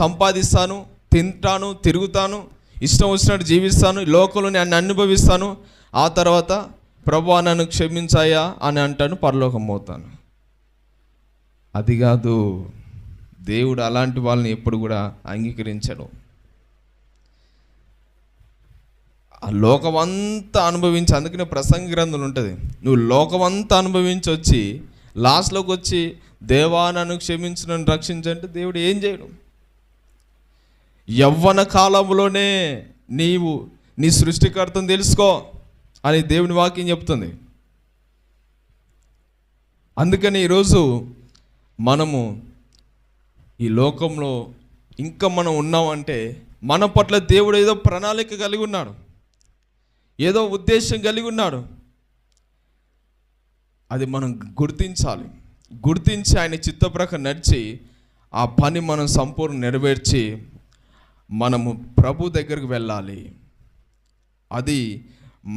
సంపాదిస్తాను, తింటాను, తిరుగుతాను, ఇష్టం వచ్చినట్టు జీవిస్తాను, లోకంలో నేను అనుభవిస్తాను, ఆ తర్వాత ప్రభువా నన్ను క్షమించాయా అని అంటాను, పరలోకం పోతాను. అది కాదు. దేవుడు అలాంటి వాళ్ళని ఎప్పుడు కూడా అంగీకరించడు. ఆ లోకమంతా అనుభవించి, అందుకనే ప్రసంగి గ్రంథం ఉంటుంది, నువ్వు లోకమంతా అనుభవించి వచ్చి లాస్ట్లోకి వచ్చి దేవా నన్ను క్షమించి నన్ను రక్షించంటే దేవుడు ఏం చేయడు. యవ్వన కాలంలోనే నీవు నీ సృష్టికర్తను తెలుసుకో అని దేవుని వాక్యం చెప్తుంది. అందుకని ఈరోజు మనము ఈ లోకంలో ఇంకా మనం ఉన్నామంటే మన పట్ల దేవుడు ఏదో ప్రణాళిక కలిగి ఉన్నాడు, ఏదో ఉద్దేశం కలిగి ఉన్నాడు. అది మనం గుర్తించాలి. గుర్తించి ఆయన చిత్త ప్రకారం నడిచి ఆ పని మనం సంపూర్ణ నెరవేర్చి మనము ప్రభు దగ్గరికి వెళ్ళాలి. అది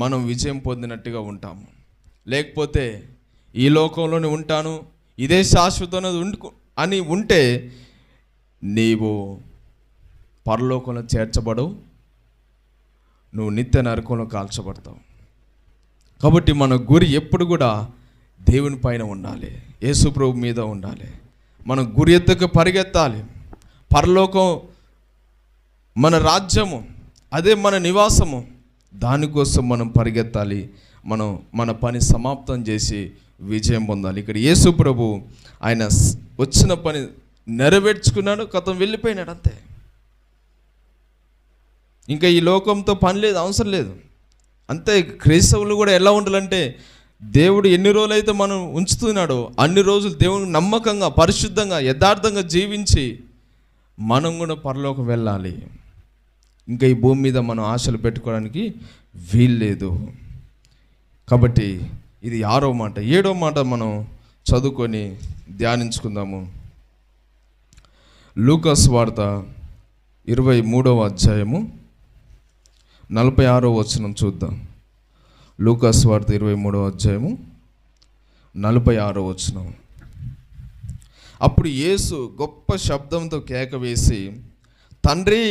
మనం విజయం పొందినట్టుగా ఉంటాము. లేకపోతే ఈ లోకంలోనే ఉంటాను, ఇదే శాశ్వతం అని ఉంటే నీవు పరలోకంలో చేర్చబడవు, నువ్వు నిత్య నరకంలో కాల్చబడతావు. కాబట్టి మన గురి ఎప్పుడు కూడా దేవుని పైన ఉండాలి, యేసు ప్రభు మీద ఉండాలి. మనం గురి ఎత్తుకు పరిగెత్తాలి. పరలోకం మన రాజ్యము, అదే మన నివాసము. దానికోసం మనం పరిగెత్తాలి. మనం మన పని సమాప్తం చేసి విజయం పొందాలి. ఇక్కడ యేసు ప్రభు ఆయన వచ్చిన పని నెరవేర్చుకున్నాడు, కథం వెళ్ళిపోయినాడు, అంతే. ఇంకా ఈ లోకంతో పని లేదు, అవసరం లేదు, అంతే. క్రైస్తవులు కూడా ఎలా ఉండాలంటే, దేవుడు ఎన్ని రోజులైతే మనం ఉంచుతున్నాడో అన్ని రోజులు దేవుని నమ్మకంగా, పరిశుద్ధంగా, యథార్థంగా జీవించి మనం కూడా పరలోకం వెళ్ళాలి. ఇంకా ఈ భూమి మీద మనం ఆశలు పెట్టుకోవడానికి వీల్లేదు. కాబట్టి ఇది 6వ మాట. 7వ మాట మనం చదువుకొని ధ్యానించుకుందాము. లూకా సువార్త 23వ అధ్యాయము 46వ వచనం చూద్దాం. లూకా సువార్త 23వ అధ్యాయము 46వ వచనం. అప్పుడు యేసు గొప్ప శబ్దంతో కేక వేసి, తండ్రి,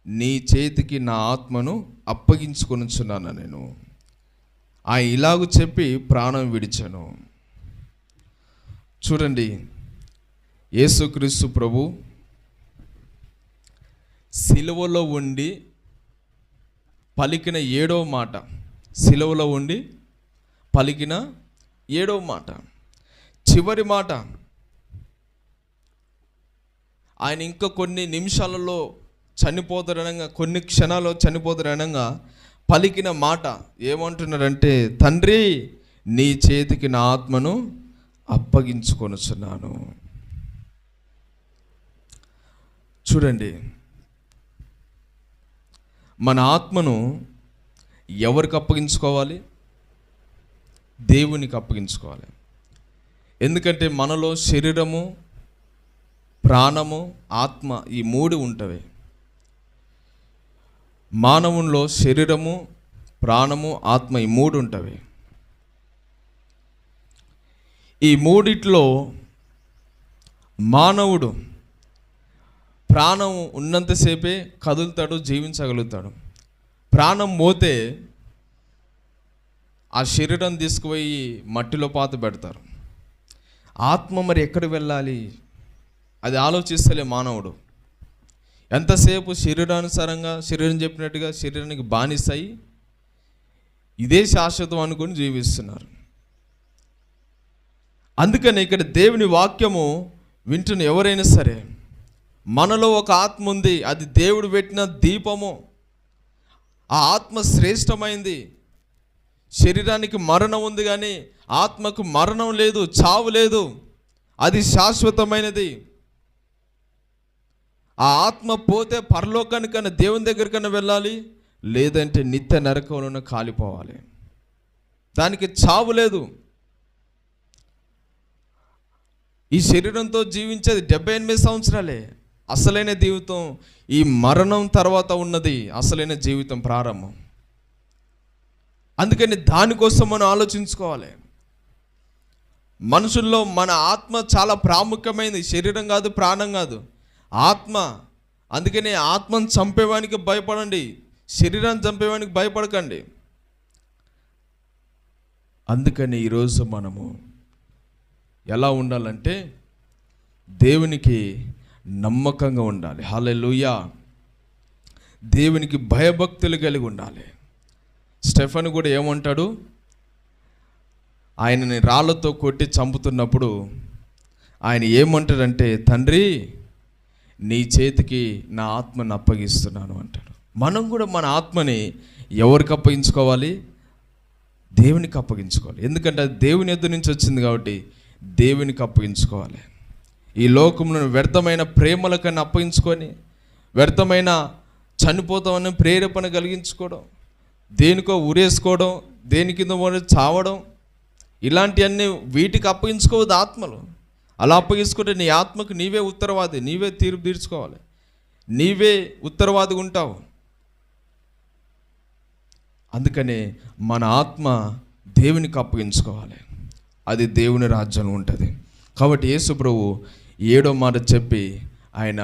నీ చేతికి నా ఆత్మను అప్పగించుకొనుచున్నాను నేను. ఆయన ఇలాగూ చెప్పి ప్రాణం విడిచాను. చూడండి, యేసుక్రీస్తు ప్రభు సిలువలో ఉండి పలికిన 7వ మాట, సిలువలో ఉండి పలికిన 7వ మాట, చివరి మాట. ఆయన ఇంకా కొన్ని నిమిషాలలో చనిపోతారనగా, కొన్ని క్షణాల్లో చనిపోతారనగా పలికిన మాట ఏమంటున్నారంటే, తండ్రి, నీ చేతికి నా ఆత్మను అప్పగించుకొనుచున్నాను. చూడండి, మన ఆత్మను ఎవరికి అప్పగించుకోవాలి? దేవునికి అప్పగించుకోవాలి. ఎందుకంటే మనలో శరీరము, ప్రాణము, ఆత్మ, ఈ 3 ఉంటవి. మానవుల్లో శరీరము, ప్రాణము, ఆత్మ, ఈ 3 ఉంటవి. ఈ 3 మానవుడు ప్రాణం ఉన్నంతసేపే కదులుతాడు, జీవించగలుగుతాడు. ప్రాణం పోతే ఆ శరీరం తీసుకుపోయి మట్టిలో పాత పెడతారు. ఆత్మ మరి ఎక్కడికి వెళ్ళాలి? అది ఆలోచిస్తలే మానవుడు. ఎంతసేపు శరీరానుసారంగా, శరీరం చెప్పినట్టుగా శరీరానికి బానిస్తాయి, ఇదే శాశ్వతం అనుకుని జీవిస్తున్నారు. అందుకని ఇక్కడ దేవుని వాక్యము వింటున్న ఎవరైనా సరే, మనలో ఒక ఆత్మ ఉంది, అది దేవుడు పెట్టిన దీపము. ఆ ఆత్మ శ్రేష్టమైంది. శరీరానికి మరణం ఉంది కానీ ఆత్మకు మరణం లేదు, చావు లేదు. అది శాశ్వతమైనది. ఆ ఆత్మ పోతే పరలోకానికన్నా దేవుని దగ్గరికన్నా వెళ్ళాలి, లేదంటే నిత్య నరకంలోనే కాలిపోవాలి. దానికి చావు లేదు. ఈ శరీరంతో జీవించేది 78 సంవత్సరాలే. అసలైన జీవితం ఈ మరణం తర్వాత ఉన్నది, అసలైన జీవితం ప్రారంభం. అందుకని దానికోసం మనం ఆలోచించుకోవాలి. మనుషుల్లో మన ఆత్మ చాలా ప్రాముఖ్యమైనది, శరీరం కాదు, ప్రాణం కాదు, ఆత్మ. అందుకని ఆత్మను చంపేవానికి భయపడండి, శరీరాన్ని చంపేవానికి భయపడకండి. అందుకని ఈరోజు మనము ఎలా ఉండాలంటే, దేవునికి నమ్మకంగా ఉండాలి. హల్లెలూయా. దేవునికి భయభక్తులు కలిగి ఉండాలి. స్టెఫెన్ కూడా ఏమంటాడు? ఆయనని రాళ్ళతో కొట్టి చంపుతున్నప్పుడు ఆయన ఏమంటాడంటే, తండ్రి, నీ చేతికి నా ఆత్మను అప్పగిస్తున్నాను అంటాడు. మనం కూడా మన ఆత్మని ఎవరికి అప్పగించుకోవాలి? దేవునికి అప్పగించుకోవాలి. ఎందుకంటే అది దేవుని ఎదురు నుంచి వచ్చింది కాబట్టి దేవునికి అప్పగించుకోవాలి. ఈ లోకంలో వ్యర్థమైన ప్రేమల కన్నా అప్పగించుకొని, వ్యర్థమైన చనిపోతామని ప్రేరేపణ కలిగించుకోవడం, దేనికో ఉరేసుకోవడం, దేని కింద చావడం, ఇలాంటివన్నీ వీటికి అప్పగించుకోవద్దు ఆత్మలు. అలా అప్పగించుకుంటే నీ ఆత్మకు నీవే ఉత్తరవాది, నీవే తీర్పు తీర్చుకోవాలి, నీవే ఉత్తరవాదిగా ఉంటావు. అందుకనే మన ఆత్మ దేవునికి అప్పగించుకోవాలి, అది దేవుని రాజ్యంలో ఉంటుంది. కాబట్టి యేసు ప్రభు 7వ మాట చెప్పి ఆయన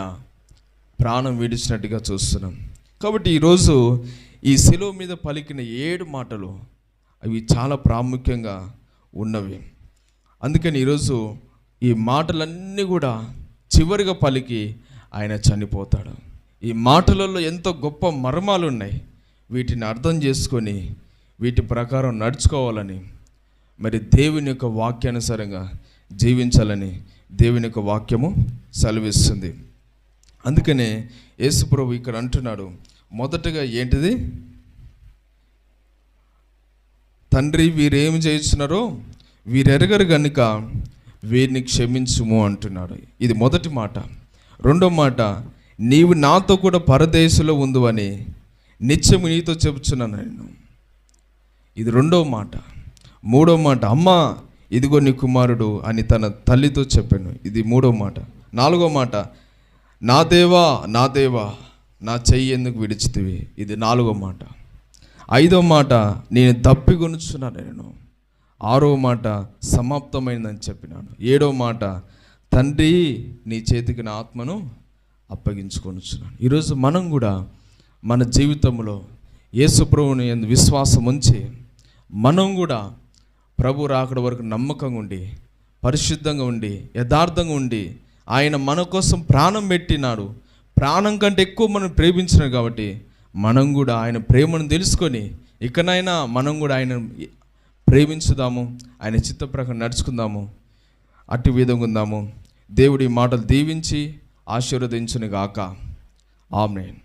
ప్రాణం విడిచినట్టుగా చూస్తున్నాం. కాబట్టి ఈరోజు ఈ శిలువ మీద పలికిన 7 మాటలు అవి చాలా ప్రాముఖ్యంగా ఉన్నవి. అందుకని ఈరోజు ఈ మాటలన్నీ కూడా చివరిగా పలికి ఆయన చనిపోతాడు. ఈ మాటలలో ఎంతో గొప్ప మర్మాలు ఉన్నాయి. వీటిని అర్థం చేసుకొని వీటి ప్రకారం నడుచుకోవాలని, మరి దేవుని యొక్క వాక్యానుసారంగా జీవించాలని దేవుని యొక్క వాక్యము సెలవిస్తుంది. అందుకనే యేసు ప్రభు ఇక్కడ అంటున్నాడు, మొదటగా ఏంటిది? తండ్రి వీరేమి చేస్తున్నారో వీరెరగరు గనుక వీరిని క్షమించుము అంటున్నాడు. ఇది మొదటి మాట. రెండో మాట, నీవు నాతో కూడా పరదేశంలో ఉందువని నిత్యము నీతో చెబుతున్నాను నేను. ఇది రెండో మాట. మూడో మాట, అమ్మా ఇదిగో నీ కుమారుడు అని తన తల్లితో చెప్పాను. ఇది మూడో మాట. నాలుగో మాట, నా దేవా నా దేవా నా చెయ్యి ఎందుకు విడిచితివి? ఇది నాలుగో మాట. ఐదో మాట, నేను దప్పిగొనుచున్నాను నేను. ఆరో మాట, సమాప్తమైందని చెప్పినాను. ఏడో మాట, తండ్రి నీ చేతికి నా ఆత్మను అప్పగించుకొనుచున్నాను. ఈరోజు మనం కూడా మన జీవితంలో యేసు ప్రభువుని యందు విశ్వాసం ఉంచి మనం కూడా ప్రభు రాకడ వరకు నమ్మకంగా ఉండి, పరిశుద్ధంగా ఉండి, యథార్థంగా ఉండి, ఆయన మన కోసం ప్రాణం పెట్టినాడు. ప్రాణం కంటే ఎక్కువ మనం ప్రేమించినాడు. కాబట్టి మనం కూడా ఆయన ప్రేమను తెలుసుకొని ఇకనైనా మనం కూడా ఆయన ప్రేమించుదాము, ఆయన చిత్త ప్రకారం నడుచుకుందాము, అట్టి విధంగా ఉందాము. దేవుడి మాటలు దీవించి ఆశీర్వదించును గాక. ఆమేన్.